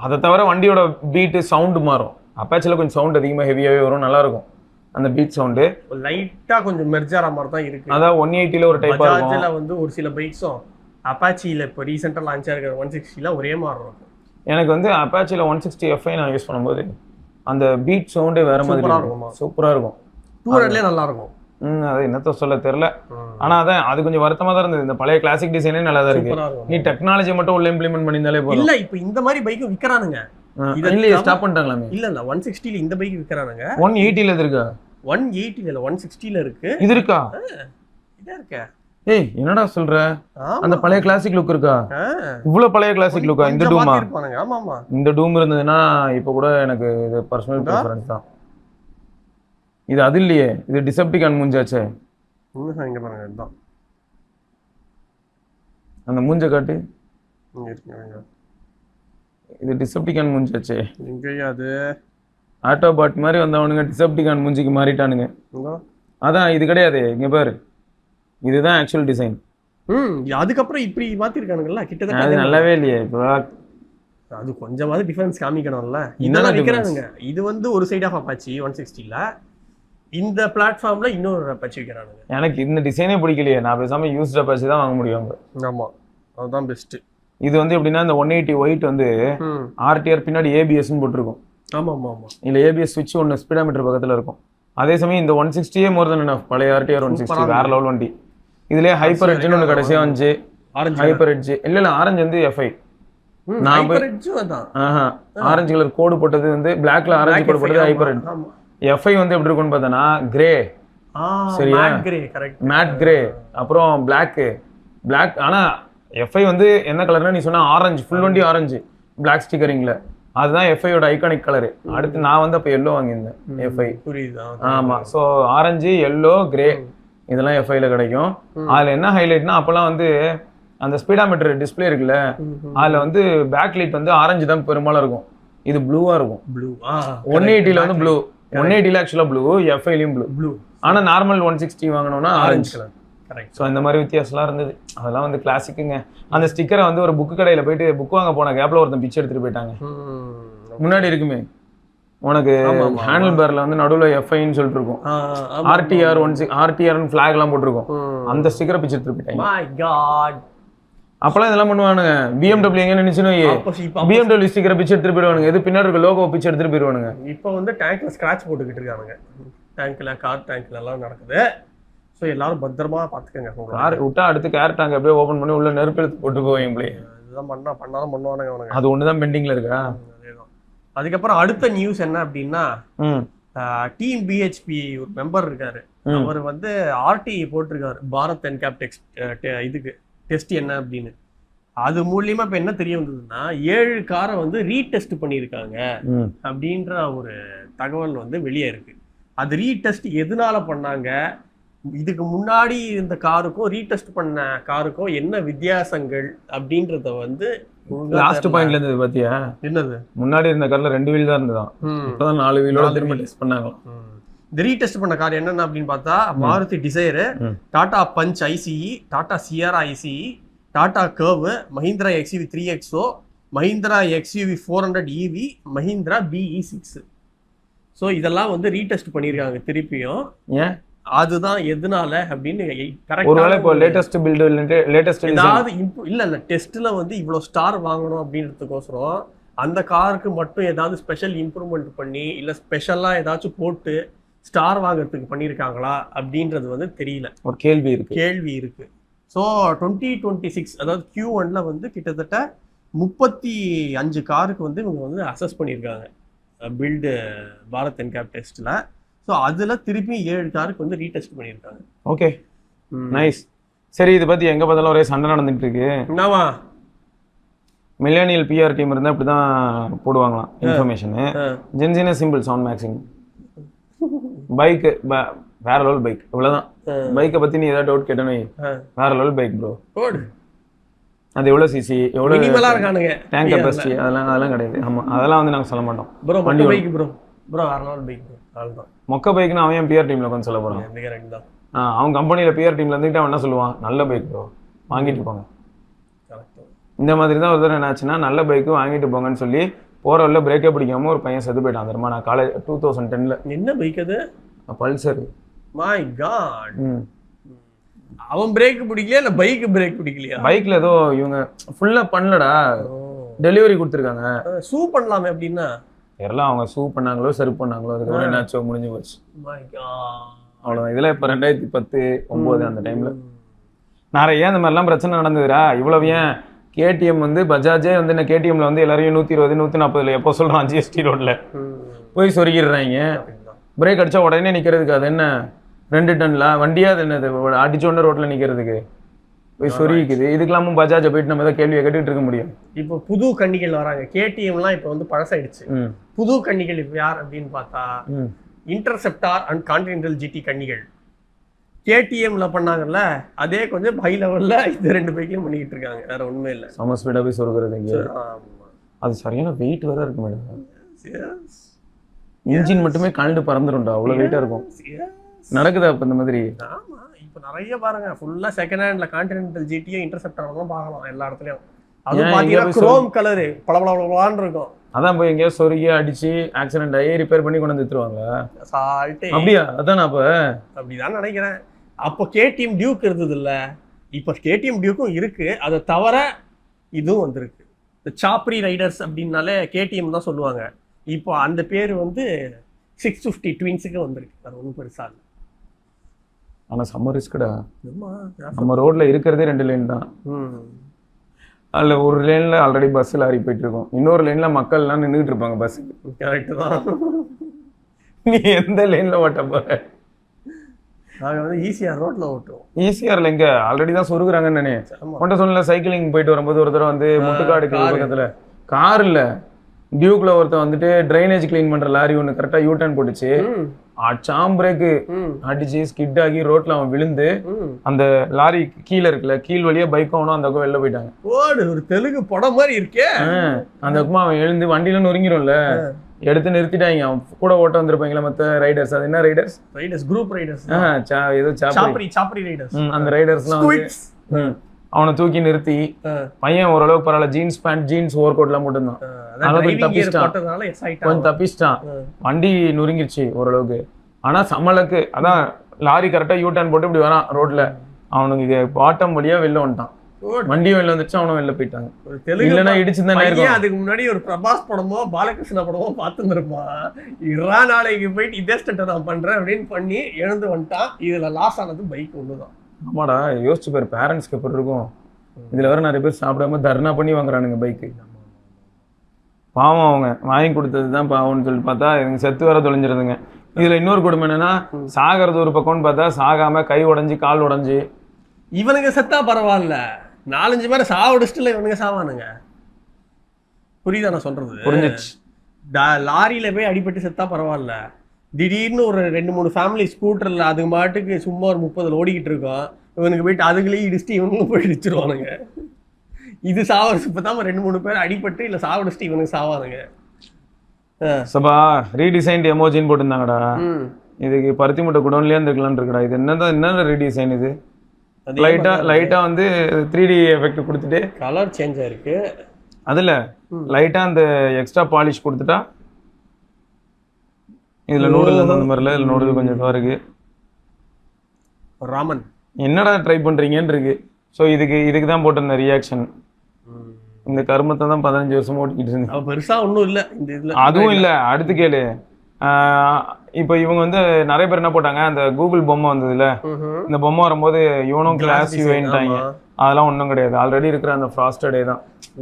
அதை தவிர வண்டியோட பீட்டு சவுண்டு மாறும். அப்பாச்சியில் கொஞ்சம் சவுண்ட் அதிகமாக ஹெவியாகவே வரும், நல்லா இருக்கும் அந்த பீட் சவுண்டு. லைட்டாக கொஞ்சம் மெர்ஜார மாதிரி தான் இருக்கு. அதான் 180ல ஒரு டைப் பஜாஜ்ல வந்து ஒரு சில பைக்ஸும் அப்பாச்சியில் இப்போ ரீசெண்டாக லான்ச் ஆகிருக்கிற 160ல ஒரே மாதிரி இருக்கும். எனக்கு வந்து அப்பாச்சியில் 160 FI நான் யூஸ் பண்ணும்போது அந்த பீட் சவுண்டே வேற மாதிரி இருக்கும், சூப்பராக இருக்கும். 200லேயே நல்லா இருக்கும். அது என்னத்த சொல்ல தெரியல. ஆனா அதான் அது கொஞ்சம் வருத்தமா தான் இருந்தது. இந்த பழைய கிளாசிக் டிசைனே நல்லா தான் இருக்கு. நீ டெக்னாலஜி மட்டும் உள்ள இம்ப்ளிமெண்ட் பண்ணியிருந்தாலே போதும். இல்ல இப்போ இந்த மாதிரி பைக்கும் விற்கிறானுங்க. இல்லையே ஸ்டாப் பண்ணிட்டாங்களாமே. இல்ல 160ல இந்த பைக் விற்கிறானுங்க. 180ல இது இருக்கா? 180ல இல்ல 160ல இருக்கு. இது இருக்கா? இதா இருக்கா? ஏய் என்னடா சொல்ற? அந்த பழைய கிளாசிக் லுக் இருக்கா? இவ்வளவு பழைய கிளாசிக் லுக்கா? இந்த டூமா? ஆமா ஆமா, இந்த டூம் இருந்ததுன்னா இப்போ கூட எனக்கு இது பர்சனல் ப்ரிஃபரன்ஸ் தான். இது அது இல்லையே, இது டிசெப்டிகான் மூஞ்சாச்சே. இங்க பாருங்க, இதுதான் அந்த மூஞ்ச காட்டு. இங்க இருக்கு, இது டிசெப்டிகான் மூஞ்சாச்சே. எங்கயா அது? ஆட்டோபாட் மாதிரி வந்தவனுங்க டிசெப்டிகான் மூஞ்சிக்கு மாறிட்டானுங்க. அதான் இது கிடையாது, இங்க பாரு, இதுதான் ஆக்சுவல் டிசைன். அதுக்கப்புறம் இப்படி மாத்திருக்கானுங்கல்ல, கிட்டத்தட்ட அது நல்லாவே இல்லையே. இப்போ அது கொஞ்சமாவது டிஃபரன்ஸ் காமிக்கணும்ல. இதெல்லாம் விற்கிறானுங்க. இது வந்து ஒரு சைட் ஆஃப் அப்பாச்சி 160ல, இந்த பிளாட்ஃபார்ம்ல இன்னொரு அப்பாச்சி விற்கிறானுங்க. எனக்கு இந்த டிசைனே பிடிக்கலையே, நான் பேசாம யூஸ்ட் அப்பாச்சி தான் வாங்க முடியும். ஆமா, அதுதான் பெஸ்ட். இது வந்து எப்படின்னா இந்த 180 ஒயிட் வந்து RTR பின்னாடி ABS போட்டிருக்கும். ஆமா ஆமா ஆமா, இல்ல ABS சுவிட்ச் ஒன்று ஸ்பீடாமீட்டர் பக்கத்துல இருக்கும். அதே சமயம் இந்த 160 மோர் தென் எனஃப். பழைய RTR 160 வேற லெவல் வண்டி. இதுலயே ஹைப்பர் எட்ஜ்னு ஒன்று கடைசியா வந்துச்சு. ஹைப்பர் எட்ஜ் இல்ல ஆரஞ்சு வந்து FI. நான் ஆரஞ்சு கலர் கோடு போட்டது வந்து பிளாக்ல ஆரஞ்சு கோடு போட்டது ஹைப்பர் எட்ஜ். FI வந்து எப்படி இருக்கும்னு பார்த்தனா கிரே. சரியா? மேட் கிரே அப்புறம் பிளாக். ஆனா FI வந்து என்ன கலர்னா நீ சொன்ன ஆரஞ்சு, ஃபுல் வண்டி ஆரஞ்சு பிளாக் ஸ்டிக்கரிங்ல. அதுதான் FI-யோட ஐகானிக் கலரு. அடுத்து நான் வந்து அப்போ எல்லோ வாங்கியிருந்தேன் FI. ஆமா. ஸோ ஆரஞ்சு, எல்லோ, கிரே இதெல்லாம் FI-ல கிடைக்கும். அதுல என்ன ஹைலைட்னா அப்பெல்லாம் வந்து அந்த ஸ்பீடாமீட்டர் டிஸ்பிளே இருக்குல்ல, அதுல வந்து பேக் லைட் வந்து ஆரஞ்சு தான் பெரும்பாலும் இருக்கும். இது ப்ளூவா இருக்கும். 180ல வந்து ப்ளூ, 180ல ஆக்சுவலா ப்ளூ, FI-லயும் ப்ளூ. ஆனா நார்மல் 160 வாங்கணும்னா ஆரஞ்சு கலர். ஸோ இந்த மாதிரி வித்தியாசம்லாம் இருந்தது. அதெல்லாம் வந்து கிளாசிக்குங்க. அந்த ஸ்டிக்கரை வந்து ஒரு புக்கு கடையில் போயிட்டு புக் வாங்க போன கேப்ல ஒருத்தன் பிச்சை எடுத்துட்டு போயிட்டாங்க. முன்னாடி இருக்குமே உனக்கு ஹேண்டில் பார்ல வந்து நடுவில் FI-ன்னு சொல்லிட்டு இருக்கும். RTRன்னு ஃபிளாக் எல்லாம் போட்டிருக்கும். அந்த ஸ்டிக்கரை பிச்சை எடுத்துட்டு போயிட்டாங்க. அப்பெல்லாம் இதெல்லாம் பண்ணுவானுங்க. BMW எங்க நினைச்சுன்னு BMW ஸ்டிக்கரை பிச்சை எடுத்துட்டு போயிடுவானுங்க. எது பின்னாடி இருக்க லோகோ பிச்சை எடுத்துட்டு போயிடுவானுங்க. இப்போ வந்து டேங்க்ல ஸ்கிராட்ச் போட்டுக்கிட்டு இருக்கானுங்க. டேங்க்ல கார் டேங்க்ல எல்லாம் நடக்குது. ஸோ எல்லாரும் பத்திரமா பார்த்துக்கங்க. கார் விட்டா அடுத்து கேர் டேங்க் அப்படியே ஓப்பன் பண்ணி உள்ள நெருப்பு எடுத்து போட்டு போவீங்களே. இதுதான் பண்ணாலும் பண்ணுவானுங்க அவனுங்க. அது ஒண்ணுதான் பெண்டிங்ல இருக்கா? அதேதான். அதுக்கப்புறம் அடுத்த நியூஸ் என்ன அப்படின்னா, டீம் BHP ஒரு மெம்பர் இருக்காரு. அவர் வந்து RTE போட்டிருக்காரு, பாரத் என்கேப் இதுக்கு டெஸ்ட் என்ன அப்படின்னு. அது மூலியமா இப்ப என்ன தெரிய வந்ததுன்னா 7 காரை வந்து ரீடெஸ்ட் பண்ணியிருக்காங்க அப்படின்ற ஒரு தகவல் வந்து வெளியே இருக்கு. அது ரீடெஸ்ட் எதனால பண்ணாங்க, இதுக்கு முன்னாடி இந்த காருக்கும் ரீடெஸ்ட் பண்ண காருக்கும் என்ன வித்தியாசங்கள் அப்படின்றத வந்து லாஸ்ட் பாயிண்ட்ல இருந்தது பாத்தியா? என்னது? முன்னாடி இருந்த கார்ல 2 வீல் தான் இருந்ததா, இப்பதான் 4 வீலோட திரும்ப டெஸ்ட் பண்ணாங்க. இந்த ரீடெஸ்ட் பண்ண கார் என்னென்ன அப்படின்னு பார்த்தா, Maruti Dzire, Tata Punch ICE, Tata Sierra ICE, Tata Curvv, Mahindra XUV 3XO, Mahindra XUV 400 EV, Mahindra BE6. So இதெல்லாம் வந்து ரீடெஸ்ட் பண்ணியிருக்காங்க திருப்பியும். ஏன் அதுதான் எதனால அப்படின்னு ஒருவேளை இப்போ லேட்டஸ்ட் பில்ட் லேட்டஸ்ட் ஏதாவது இல்ல டெஸ்ட்ல வந்து இவ்வளவு ஸ்டார் வாங்கணும் அப்படின்றதுக்கோசரம் அந்த காருக்கு மட்டும் ஏதாவது ஸ்பெஷல் இம்ப்ரூவ்மெண்ட் பண்ணி இல்ல ஸ்பெஷலா ஏதாச்சும் போட்டு ஸ்டார் வாங்குறதுக்கு பண்ணியிருக்காங்களா அப்படின்றது வந்து தெரியல. ஒரு கேள்வி இருக்கு. ஸோ 2026 அதாவது Q1ல வந்து கிட்டத்தட்ட 35 காருக்கு வந்து இவங்க வந்து அசஸ் பண்ணியிருக்காங்க பில்டு பாரத் என்கேப் டெஸ்ட்ல. ஸோ அதுல திருப்பி 7 காருக்கு வந்து ரீடெஸ்ட் பண்ணியிருக்காங்க. Okay, nice. சரி, இதை பத்தி எங்க பார்த்தாலும் ஒரே சண்டை நடந்துட்டு இருக்கு. என்னவா? மில்லேனியல் PR டீம் இருந்தா இப்படிதான் போடுவாங்களாம் இன்ஃபர்மேஷனு. ஜென்சினா சிம்பிள் சவுண்ட் மேக்சிங் பைக் வேற லெவல் பைக், இவ்வளவுதான். பைக்கை பத்தி நீ ஏதாவது டவுட் கேட்டனே, வேற லெவல் பைக் ப்ரோ. அது எவ்வளவு சிசி, எவ்வளவு டேங்க் கெபாசிட்டி, அதெல்லாம் கிடையாது. ஆமா, அதெல்லாம் வந்து நாங்க சொல்ல மாட்டோம். ப்ரோ மொக்க பைக் ப்ரோ, வேற லெவல் பைக் ப்ரோ. அவ்வளவுதான். மொக்க பைக்னா அவன் PR டீம்ல உட்காந்து சொல்ல போறான். அவன் கம்பெனியில PR டீம்ல இருந்துட்டு அவன் என்ன சொல்லுவான், நல்ல பைக் ப்ரோ வாங்கிட்டு போங்க. இந்த மாதிரி தான் ஒரு தடவை என்னாச்சுன்னா, நல்ல பைக்கு வாங்கிட்டு போங்கன்னு சொல்லி போற வழியில பிரேக்கே பிடிக்காம ஒரு பையன் செத்து போயிட்டான் தெரியுமா? நான் காலேஜ் 2010ல. என்ன பைக் அது? பல்சர். My God. அவன் பிரேக் பிடிக்கலையா இல்ல பைக் பிரேக் பிடிக்கலையா? பைக்ல ஏதோ இவங்க ஃபுல்லா பண்ணலடா, டெலிவரி கொடுத்துருக்காங்க. சூ பண்ணலாமே அப்படின்னா எல்லாம் அவங்க சூ பண்ணாங்களோ சரி பண்ணாங்களோ, அதுக்கப்புறம் என்னாச்சோ முடிஞ்சு போச்சு. அவ்வளவுதான். இதெல்லாம் இப்ப 2010, 9 அந்த டைம்ல நிறைய இந்த மாதிரிலாம் பிரச்சனை நடந்ததுடா. இவ்வளவு ஏன் KTM வந்து பஜாஜே வந்து என்ன KTMல வந்து எல்லாரையும் 120, 140 எப்போ சொல்றான் GST ரோட்ல போய் சொருகிடுறாங்க. பிரேக் அடிச்சா உடனே நிக்கிறதுக்கு அது என்ன 2 டன்ல வண்டியா? அது என்னது அடிச்சோடனே ரோட்ல நிக்கிறதுக்கு போய் சொருகிக்குது. இதுக்கெல்லாமும் பஜாஜை போயிட்டு நம்ம ஏதாவது கேள்வியை கேட்டுட்டு இருக்க முடியும்? இப்போ புது கன்னிகள் வராங்க. KTMலாம் இப்போ வந்து பழசாயிடுச்சு. புது கன்னிகள் இப்போ யார் அப்படின்னு பார்த்தா இன்டர்செப்டார் அண்ட் கான்டினென்டல் GT கன்னிகள். KTMல பண்ணாங்கல்ல, அதே கொஞ்சம் ஹை லெவல்ல இந்த 2 பைக்கையும் பண்ணிக்கிட்டு இருக்காங்க. வேற ஒண்ணுமே இல்லை. சம ஸ்பீடா போய் சொருகிறது. அது சரியான வெயிட் வேற இருக்கு மேடம். இன்ஜின் மட்டுமே கழண்டு பறந்துரும்டா, அவ்வளவு வெயிட்டா இருக்கும். நடக்குதா இப்ப இந்த மாதிரி? ஆமா, இப்ப நிறைய பாருங்க ஃபுல்லா செகண்ட் ஹேண்ட்ல கான்டினென்டல் GT இன்டர்செப்டார் பார்க்கலாம் எல்லா இடத்துலயும். அது பாத்தீங்கன்னா குரோம் கலர் பளபளபளன்னு இருக்கும். அதான் போய் எங்கேயோ சொருகி அடிச்சு ஆக்சிடென்ட் ஆகி ரிப்பேர் பண்ணி கொண்டு வந்து வித்துருவாங்க. அப்படியா? அதான் அப்ப அப்படிதான் நினைக்கிறேன். அப்போ KTM டியூக் இருந்தது இல்ல, இப்ப KTM டியூக்கும் இருக்கு. அதை தவிர இதுவும் வந்திருக்கு. இந்த சாப்ரி ரைடர்ஸ் அப்படின்னாலே KTM தான் சொல்லுவாங்க. இப்போ அந்த பேர் வந்து 650 ட்வின்ஸுக்கு வந்திருக்கு. அது ஒன்றும் பெருசா இல்லை. ஆனா செம்ம ரிஸ்க்குடா. நம்ம ரோட்ல இருக்கிறதே 2 லேன் தான். அதுல ஒரு லேன்ல ஆல்ரெடி பஸ் லாரி போயிட்டு இருக்கும், இன்னொரு லேன்ல மக்கள் எல்லாம் நின்றுட்டு இருப்பாங்க பஸ்ஸுக்கு. கரெக்ட் தான். நீ எந்த லேன்ல ஓட்ட போற? நாங்கள் வந்து ஈசிஆர் ரோட்ல ஓட்டுவோம். ஈசிஆர்ல எங்க ஆல்ரெடி தான் சொருகுறாங்கன்னு நானே உன்ட்ட சொன்னல. சைக்கிளிங் போயிட்டு வரும்போது ஒரு தடவை வந்து முட்டுக்காடுக்கு பக்கத்துல கார் இல்ல டியூக்ல ஒருத்தன் வந்துட்டு ட்ரைனேஜ் கிளீன் பண்ற லாரி ஒண்ணு கரெக்டா யூ டர்ன் போட்டுச்சு. சாம் பிரேக்கு அடிச்சு ஸ்கிட் ஆகி ரோட்ல அவன் விழுந்து அந்த லாரி கீழே இருக்குல்ல, கீழ் வழியா பைக் அவனும் அந்த பக்கம் வெளில போயிட்டாங்க. ஒரு தெலுங்கு படம் மாதிரி இருக்கே. அந்த பக்கமா அவன் எழுந்து வண்டியில நொறுங்கிடும்ல, எடுத்து நிறுத்திட்டாங்க. அவன் கூட ஓட்ட வந்திருப்பாங்களா மத்த ரைடர்ஸ். அது என்ன ரைடர்ஸ்? Group Riders. ஏதோ சாப்பரி ரைடர்ஸ். அந்த ரைடர்ஸ்லாம் அவனை தூக்கி நிறுத்தி பையன் ஓரளவுக்கு பரவாயில்ல, jeans pant jeans over coat எல்லாம் போட்டுருந்தான். கொஞ்சம் தப்பிச்சிட்டான். வண்டி நொறுங்கிருச்சு ஓரளவுக்கு. ஆனா சமலுக்கு அதான் லாரி கரெக்டா யூ டர்ன் போட்டு இப்படி வரான் ரோட்ல, அவனுக்கு பாட்டம் வழியா வெளில வந்துட்டான். வண்டியும் வெளில வந்துச்சு, அவனும் வெளில போயிட்டாங்க. இல்லைன்னா இடிச்சுதான். அதுக்கு முன்னாடி ஒரு பிரபாஸ் படமோ பாலகிருஷ்ண படமோ பார்த்துருப்பான். இரா நாளைக்கு போயிட்டு இதே ஸ்டெட்டை நான் பண்றேன் அப்படின்னு பண்ணி எழுந்து வந்துட்டான். இதுல லாஸ் ஆனது பைக் ஒண்ணுதான். ஆமாடா, யோசிச்சு பேர் பேரண்ட்ஸ்க்கு எப்படி இருக்கும். இதுல வேற நிறைய பேர் சாப்பிடாம தர்ணா பண்ணி வாங்குறானுங்க பைக்கு. பாவம், அவங்க வாங்கி கொடுத்ததுதான் பாவம்னு சொல்லி பார்த்தா எனக்கு செத்து வர தொலைஞ்சிருதுங்க. இதுல இன்னொரு கொடுமை என்னன்னா, சாகிறது ஒரு பக்கம்னு பார்த்தா சாகாம கை உடஞ்சி கால் உடஞ்சி. இவனுங்க செத்தா பரவாயில்ல, 4-5 பேரை சாவடிச்சுட்டுல இவனுங்க சாவானுங்க. புரியுதா நான் சொல்றது? புரிஞ்சிச்சு. லாரியில போய் அடிபட்டு செத்தா பரவாயில்ல, திடீர்னு ஒரு 2-3 ஃபேமிலி ஸ்கூட்டர்ல அது பாட்டுக்கு சும்மா ஒரு 30 ஓடிக்கிட்டு இருக்கோம், இவனுக்கு போயிட்டு அதுக்குள்ளேயே இடிச்சுட்டு இவனுங்களும் போய் இடிச்சிருவானுங்க. இது சாவடிச்சு இப்பதான் 2-3 பேர் அடிபட்டு இல்ல சாவடிச்சுட்டு இவனுக்கு சாவானுங்க. சபா ரீடிசைன்ட் எமோஜின்னு போட்டிருந்தாங்கடா. இதுக்கு பருத்தி மூட்டை குடோன்லயே இருக்கலாம்னு இருக்குடா. இது என்ன ரீடிசைன்? இது லைட்டா வந்து 3D எஃபெக்ட் கொடுத்துட்டு கலர் சேஞ்ச் ஆயிருக்கு. அதுல லைட்டா அந்த எக்ஸ்ட்ரா பாலிஷ் கொடுத்துட்டா இதுல நூடுல் அந்த மாதிரில இதுல நூடுல் கொஞ்சம் இதுவா இருக்கு. ராமன் என்னடா ட்ரை பண்றீங்கன்னு இருக்கு. ஸோ இதுக்கு தான் போட்டிருந்த ரியாக்ஷன். இந்த கருமத்தை தான் 15 வருஷமா ஓட்டிக்கிட்டு இருந்தேன். பெருசா ஒன்றும் இல்லை இந்த இதுல. அதுவும் இல்லை. அடுத்து கேளு. இப்போ இவங்க வந்து நிறைய பேர் என்ன போட்டாங்க, அந்த கூகுள் பொம்மை வந்ததுல, இந்த பொம்மை வரும்போது இவனும் கிளாஸ் யூன்ட்டாங்க. அதெல்லாம் ஒன்றும் கிடையாது. ஆல்ரெடி இருக்கிற அந்த ஃப்ராஸ்டடே தான்.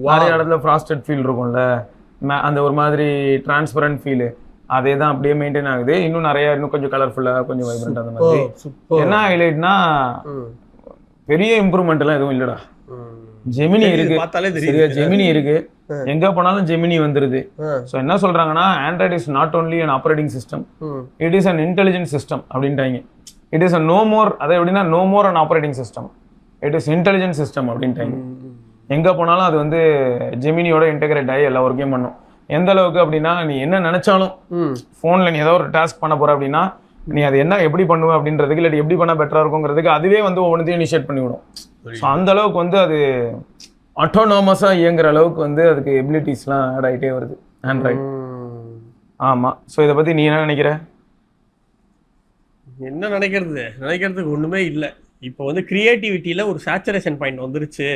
நிறைய இடத்துல ஃப்ராஸ்டட் ஃபீல் இருக்கும்ல, அந்த ஒரு மாதிரி டிரான்ஸ்பரண்ட் ஃபீலு, அதே தான் அப்படியே மெயின்டைன் ஆகுது. இன்னும் கொஞ்சம் கலர்ஃபுல்லா கொஞ்சம் வைப்ரண்ட் அந்த மாதிரி. என்ன ஹைலைட்னா பெரிய இம்ப்ரூவ்மெண்ட் எல்லாம் எதுவும் இல்லடா. ஜெமினி இருக்கு, சரியா? ஜெமினி இருக்கு, எங்க போனாலும் ஜெமினி வந்துருது. ஸோ என்ன சொல்றாங்கன்னா, Android is not only an operating system, it is an intelligent system அப்படின்ட்டாங்க. It is a no more, அதை எப்படின்னா no more an operating system, it is intelligent system அப்படின்ட்டாங்க. எங்க போனாலும் அது வந்து ஜெமினியோட இன்டெகிரேட் ஆகி எல்லா ஒர்க்கையும் பண்ணும். எந்த அளவுக்கு அப்படின்னா, நீ என்ன நினைச்சாலும் போன்ல நீ ஏதோ ஒரு டாஸ்க் பண்ண போற அப்படின்னா, நீ அது என்ன எப்படி பண்ணுவ அப்படின்றதுக்கு, இல்லாட்டி எப்படி பண்ணா பெட்டரா இருக்குங்கிறதுக்கு அதுவே வந்து ஒவ்வொன்றையும் இனிஷியேட் பண்ணிவிடும். ஸோ அந்த அளவுக்கு வந்து அது ஆட்டோனாமஸா இயங்குற அளவுக்கு வந்து அதுக்கு எபிலிட்டிஸ்லாம் ஆட் ஆகிட்டே வருது ஆண்ட்ராய்டு. ஆமா. ஸோ இதை பத்தி நீ என்ன நினைக்கிற? என்ன நினைக்கிறதுக்கு ஒண்ணுமே இல்லை. இப்போ வந்து கிரியேட்டிவிட்டியில ஒரு சேச்சுரேஷன் பாயிண்ட் வந்துருச்சு,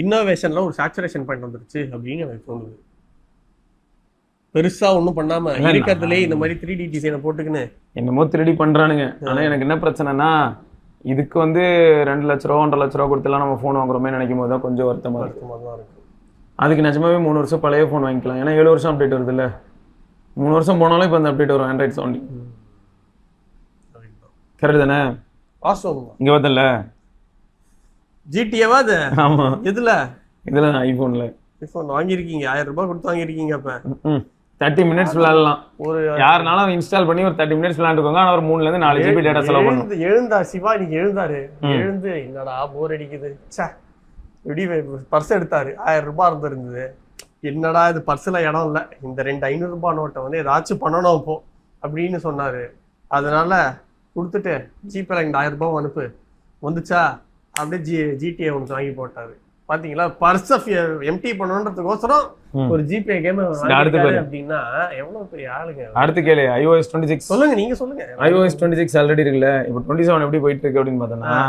இன்னோவேஷன்ல ஒரு சேச்சுரேஷன் பாயிண்ட் வந்துருச்சு அப்படின்னு எனக்கு தோணுது. பெருசா ஒன்றும் பண்ணாம இருக்கிறதுலே இந்த மாதிரி 3D டிசைனை போட்டுக்கின்னு என்னமோ 3D பண்றானுங்க. ஆனா எனக்கு என்ன பிரச்சனைனா, இதுக்கு வந்து 2 லட்ச ரூபா 1.5 லட்ச ரூபா கொடுத்துலாம் நம்ம ஃபோன் வாங்குறோமே நினைக்கும் போது தான் கொஞ்சம் வருத்தமா இருக்கு. அதுக்கு நிஜமாவே 3 வருஷம் பழைய ஃபோன் வாங்கிக்கலாம். ஏன்னா 7 வருஷம் அப்டேட் வருது இல்ல, 3 வருஷம் போனாலும் இப்போ அந்த அப்டேட் வரும் ஆண்ட்ராய்ட் சவுண்டி. கரெக்ட் தானே? இங்க வரல ஜிடிஏவா அது? ஆமா. இதுல ஐபோன்ல வாங்கியிருக்கீங்க, 1000 ரூபாய் கொடுத்து வாங்கியிருக்கீங்க. அப்ப 30 மினிட்ஸ் விளையாடலாம். ஒரு யாருனாலும் இன்ஸ்டால் பண்ணி ஒரு 30 மினிட்ஸ் விளையாண்டுக்கோங்க. ஆனால் ஒரு 3ல இருந்து 4 GB டேட்டா செலவு பண்ணும். எழுந்தார் சிவா, இன்னைக்கு எழுந்தாரு. எழுந்து என்னடா போர் அடிக்குது, பர்ஸ் எடுத்தாரு, 1000 ரூபாய் இருந்தது. என்னடா இது பர்ஸ்ல இடம் இல்லை, இந்த 2 500 ரூபாய் நோட்டை வந்து ஏதாச்சும் பண்ணணும் இப்போ அப்படின்னு சொன்னாரு. அதனால கொடுத்துட்டு ஜிபேல இந்த 1000 ரூபாய் அனுப்பு வந்துச்சா, அப்படியே ஜிடிஏ ஒன்று வாங்கி போட்டாரு. பாத்தீங்களா, பர்ஸ் எம்டி பண்ணணுன்றதுக்கோசரம் ஒரு ஜிபே கேம் அப்படின்னா எவ்வளவு பெரிய ஆளுங்க. அடுத்து கேளு, iOS 26 சொல்லுங்க, நீங்க சொல்லுங்க. iOS 26 ஆல்ரெடி இருக்குல்ல, இப்போ 27 எப்படி போயிட்டு இருக்கு அப்படின்னு பார்த்தோம்னா,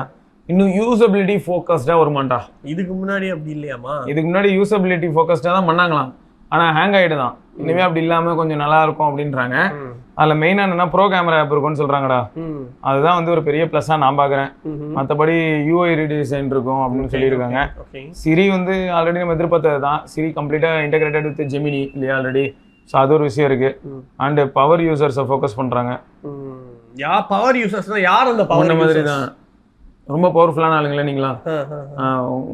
இன்னும் யூசபிலிட்டி ஃபோக்கஸ்டா வருமாண்டா. இதுக்கு முன்னாடி அப்படி இல்லையாமா? இதுக்கு முன்னாடி யூசபிலிட்டி ஃபோக்கஸ்டா தான் பண்ணாங்களாம், ஆனா ஹேங் ஆயிடுதான். இனிமே அப்படி இல்லாம கொஞ்சம் நல்லா இருக்கும் அப்படின்றாங்க. அதில் மெயினாக என்னன்னா ப்ரோ கேமரா ஆப் இருக்கும்னு சொல்கிறாங்கடா. அதுதான் வந்து ஒரு பெரிய ப்ளஸ்ஸாக நான் பார்க்குறேன். மற்றபடி யூஐ ரீடிசைன் இருக்கும் அப்படின்னு சொல்லியிருக்காங்க. சிரி வந்து ஆல்ரெடி நம்ம எதிர்பார்த்தது தான். சிரி கம்ப்ளீட்டாக இன்டெகிரேட்டட் வித் ஜெமினி இல்லையா ஆல்ரெடி. ஸோ அது ஒரு விஷயம் இருக்கு. அண்ட் பவர் யூசர்ஸை ஃபோக்கஸ் பண்ணுறாங்க. பவர் யூசர்ஸ்னா யார் அந்த பவர் மாதிரி தான் ரொம்ப பவர்ஃபுல்லான ஆளுங்களே நீங்களா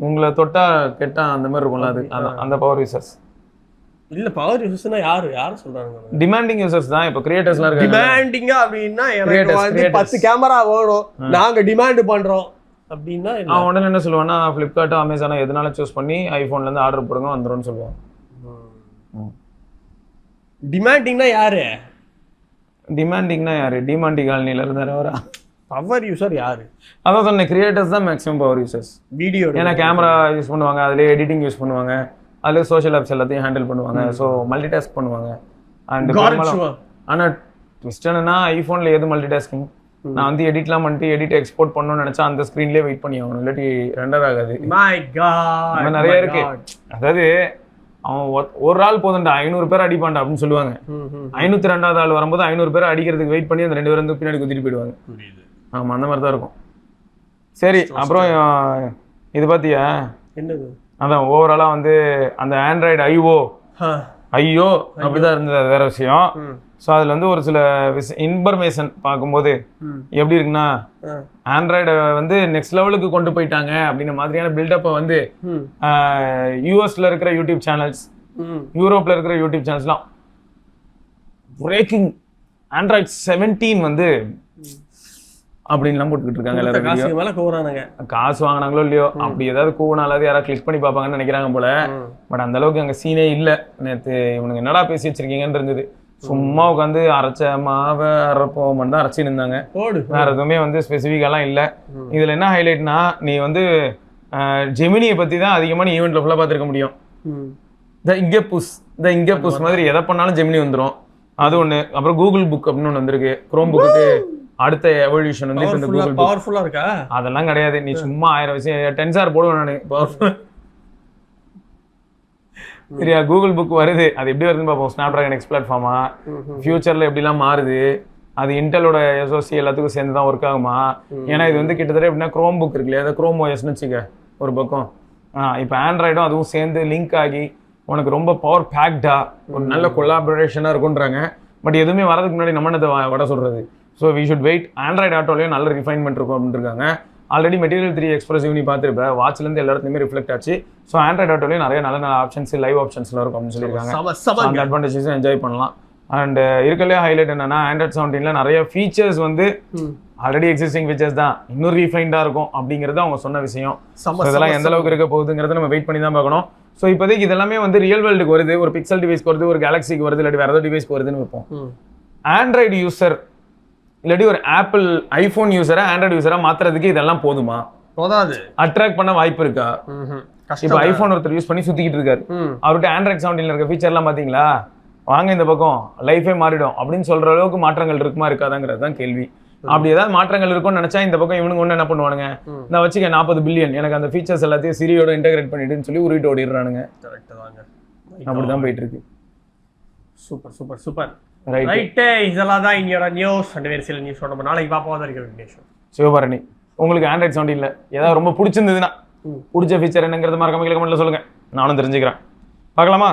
உங்களை தொட்டா கெட்டா அந்த மாதிரி இருக்கும்ல அது அந்த பவர் யூசர்ஸ் இல்ல. பவர் யூசர்ஸ்னா யாரு சொல்றாங்க? டிமாண்டிங் யூசர்ஸ் தான். இப்போ கிரியேட்டர்ஸ்லாம் இருக்காங்க. டிமாண்டிங்கா அப்படின்னா எனக்கு வந்து 10 கேமரா வேணும் நாங்க டிமாண்ட் பண்றோம் அப்படின்னா அவன் உடனே என்ன சொல்லுவான்னா ஃபிளிப்கார்ட் அமேசானோ எதனால சூஸ் பண்ணி ஐபோன்ல இருந்து ஆர்டர் போடுங்க வந்துரும்னு சொல்லுவான். டிமாண்டிங்னா யாரு? டிமாண்டி காலனில இருந்தாரு அவரா? பவர் யூசர் யாரு? அதான் சொன்னேன், கிரியேட்டர்ஸ் தான் மேக்ஸிமம் பவர் யூசர்ஸ். வீடியோ ஏன்னா கேமரா யூஸ் பண்ணுவாங்க, அதுலேயே எடிட்டிங் யூஸ் பண்ணுவாங்க, அதுலேயே சோஷியல் ஆப்ஸ் எல்லாத்தையும் ஹேண்டில் பண்ணுவாங்க. ஸோ மல்டி டாஸ்க் பண்ணுவாங்க. அண்ட் ஆனால் ட்விஸ்ட் என்னன்னா ஐஃபோனில் எது மல்டி டாஸ்கிங்? நான் வந்து எடிட்லாம் பண்ணிட்டு எடிட் எக்ஸ்போர்ட் பண்ணணும்னு நினச்சா அந்த ஸ்க்ரீன்லேயே வெயிட் பண்ணி ஆகணும், இல்லாட்டி ரெண்டர் ஆகாது. நிறைய இருக்கு. அதாவது அவன் ஒரு ஆள் போதும்டா 500 பேர் அடிப்பான்டா அப்படின்னு சொல்லுவாங்க. 502வது ஆள் வரும்போது 500 பேர் அடிக்கிறதுக்கு வெயிட் பண்ணி அந்த 2 பேர் வந்து பின்னாடி குத்திட்டு போயிடுவாங்க. ஆமா அந்த மாதிரி தான் இருக்கும். சரி, அப்புறம் இது பாத்தியா என்னது? அதான் ஓவராலா வந்து அந்த ஆண்ட்ராய்டு ஐயோ அப்படிதான் இருந்தது. அது வேற விஷயம். ஸோ அதுல வந்து ஒரு சில இன்ஃபர்மேஷன் பார்க்கும்போது எப்படி இருக்குன்னா, ஆண்ட்ராய்டை வந்து நெக்ஸ்ட் லெவலுக்கு கொண்டு போயிட்டாங்க அப்படின்ற மாதிரியான பில்டப்பை வந்து யூஎஸ்ல இருக்கிற யூடியூப் சேனல்ஸ், யூரோப்ல இருக்கிற யூடியூப் சேனல்ஸ்லாம் பிரேக்கிங் ஆண்ட்ராய்ட் 17 வந்து அப்படின்லாம் போட்டுக்கிட்டு இருக்காங்க. காசு வாங்கினாங்களோ இல்லையோ, அப்படி ஏதாவது கூவினாலாவது யாராவது கிளிக் பண்ணி பார்ப்பாங்கன்னு நினைக்கிறாங்க போல. பட் அந்த அளவுக்கு அங்கே சீனே இல்லை. நேற்று இவனுக்கு என்னடா பேசி வச்சிருக்கீங்கன்னு இருந்தது. சும்மா உட்காந்து அரைச்ச மாவை அரைப்போம் தான் அரைச்சின்னு இருந்தாங்க. வேற எதுவுமே வந்து ஸ்பெசிஃபிக்காலாம் இல்லை. இதுல என்ன ஹைலைட்னா, நீ வந்து ஜெமினியை பத்தி தான் அதிகமாக நீ ஈவெண்ட்ல ஃபுல்லாக பார்த்துருக்க முடியும். இங்கே புஷ் மாதிரி எதை பண்ணாலும் ஜெமினி வந்துடும். அது ஒன்று. அப்புறம் கூகுள் புக் அப்படின்னு ஒன்று வந்திருக்கு. குரோம் புக்கு அடுத்த எவல்யூஷன் வந்து இந்த கூகுள் பவர்ஃபுல்லா இருக்கா? அதெல்லாம் கிடையாது. நீ சும்மா 1000 விஷயம் டென்சார் போடுவேன் நானு பவர்ஃபுல். சரியா, கூகுள் புக் வருது. அது எப்படி வருதுன்னு பார்ப்போம். ஸ்னாப் டிராகன் எக்ஸ் பிளாட்ஃபார்மா, ஃபியூச்சர்ல எப்படிலாம் மாறுது, அது இன்டெலோட எஸ்ஓசி எல்லாத்துக்கும் சேர்ந்து தான் ஒர்க் ஆகுமா? ஏன்னா இது வந்து கிட்டத்தட்ட எப்படின்னா குரோம் புக் இருக்கு இல்லையா, குரோம் ஓஎஸ்ன்னு வச்சுக்க ஒரு பக்கம். இப்போ ஆண்ட்ராய்டும் அதுவும் சேர்ந்து லிங்க் ஆகி உனக்கு ரொம்ப பவர் பேக்டா ஒரு நல்ல கொலாபரேஷனா இருக்குன்றாங்க. பட் எதுவுமே வரதுக்கு முன்னாடி நம்ம என்னத்தை வட சொல்றது. So we should wait. Android ஆட்டோலையும் நல்ல ரிஃபைன்மெண்ட் இருக்கும் அப்படின்னு இருக்காங்க. ஆல்ரெடி மெட்டீரியல் 3 எக்ஸ்பிரசிவ் நீ பார்த்துருப்பேன். வாட்ச்லேருந்து எல்லா இடத்துலையுமே ரிஃப்ளெக்ட் ஆச்சு. ஸோ ஆண்ட்ராய்டு ஆட்டோலையும் நிறைய நல்ல நல்ல ஆப்ஷன்ஸ், லைவ் ஆப்ஷன்ஸ்லாம் இருக்கும் அப்படின்னு சொல்லியிருக்காங்க. அந்த அட்வான்டேஜஸும் என்ஜாய் பண்ணலாம். அண்ட் இருக்கலையே ஹைலைட் என்னன்னா, ஆண்ட்ராய்ட் 17ல நிறைய ஃபீச்சர்ஸ் வந்து ஆல்ரெடி எக்ஸிஸ்டிங் ஃபீச்சர்ஸ் தான், இன்னும் ரீஃபைண்டாக இருக்கும் அப்படிங்கிறது அவங்க சொன்ன விஷயம். இதெல்லாம் எந்த அளவுக்கு இருக்க போகுதுங்கிறத நம்ம வெயிட் பண்ணி தான் பார்க்கணும். ஸோ இப்போதைக்கு இதெல்லாமே வந்து ரியல் வேர்ல்டுக்கு வருது. ஒரு பிக்சல் டிவைஸ்க்கு வருது, ஒரு கேலக்சிக்கு வருது, இல்லாட்டி வேறு ஏதாவது டிவைஸ்க்கு வருதுன்னு வைப்போம். ஆண்ட்ராய்டு யூசர் இல்லாட்டி ஒரு ஆப்பிள் ஐபோன் யூசரா ஆண்ட்ராய்டு யூசரா மாத்துறதுக்கு இதெல்லாம் போதுமா? போதாது. அட்ராக்ட் பண்ண வாய்ப்பு இருக்கா? இப்போ ஐபோன் ஒருத்தர் யூஸ் பண்ணி சுத்திக்கிட்டு இருக்காரு, அவர்கிட்ட ஆண்ட்ராய்டு 17 இருக்க ஃபீச்சர்லாம் பாத்தீங்களா, வாங்க இந்த பக்கம் லைஃபே மாறிடும் அப்படின்னு சொல்ற அளவுக்கு மாற்றங்கள் இருக்குமா இருக்காதாங்கிறது தான் கேள்வி. அப்படி ஏதாவது மாற்றங்கள் இருக்கும்னு நினைச்சா இந்த பக்கம் இவனுங்க ஒண்ணு என்ன பண்ணுவானுங்க, நான் வச்சுக்க 40 பில்லியன் எனக்கு அந்த ஃபீச்சர்ஸ் எல்லாத்தையும் சிரியோட இன்டெகிரேட் பண்ணிட்டுன்னு சொல்லி உருட்டு ஓடிடுறானுங்க. அப்படிதான் போயிட்டு இருக்கு. Super super super. ரைட்டு, இதெல்லாம் தான் இன்னையோட நியூஸ். அண்ட் வேறு சில நியூஸ் நம்ம நாளைக்கு பார்ப்போம். இருக்கிற விக்னேஷன் சிவபரணி, உங்களுக்கு ஆண்ட்ராய்ட் 17 ஏதாவது ரொம்ப பிடிச்சிருந்ததுன்னா, பிடிச்ச ஃபீச்சர் என்னங்கிறது மறக்காம கீழே கமெண்ட்ல சொல்லுங்க, நானும் தெரிஞ்சுக்கிறேன். பார்க்கலாமா?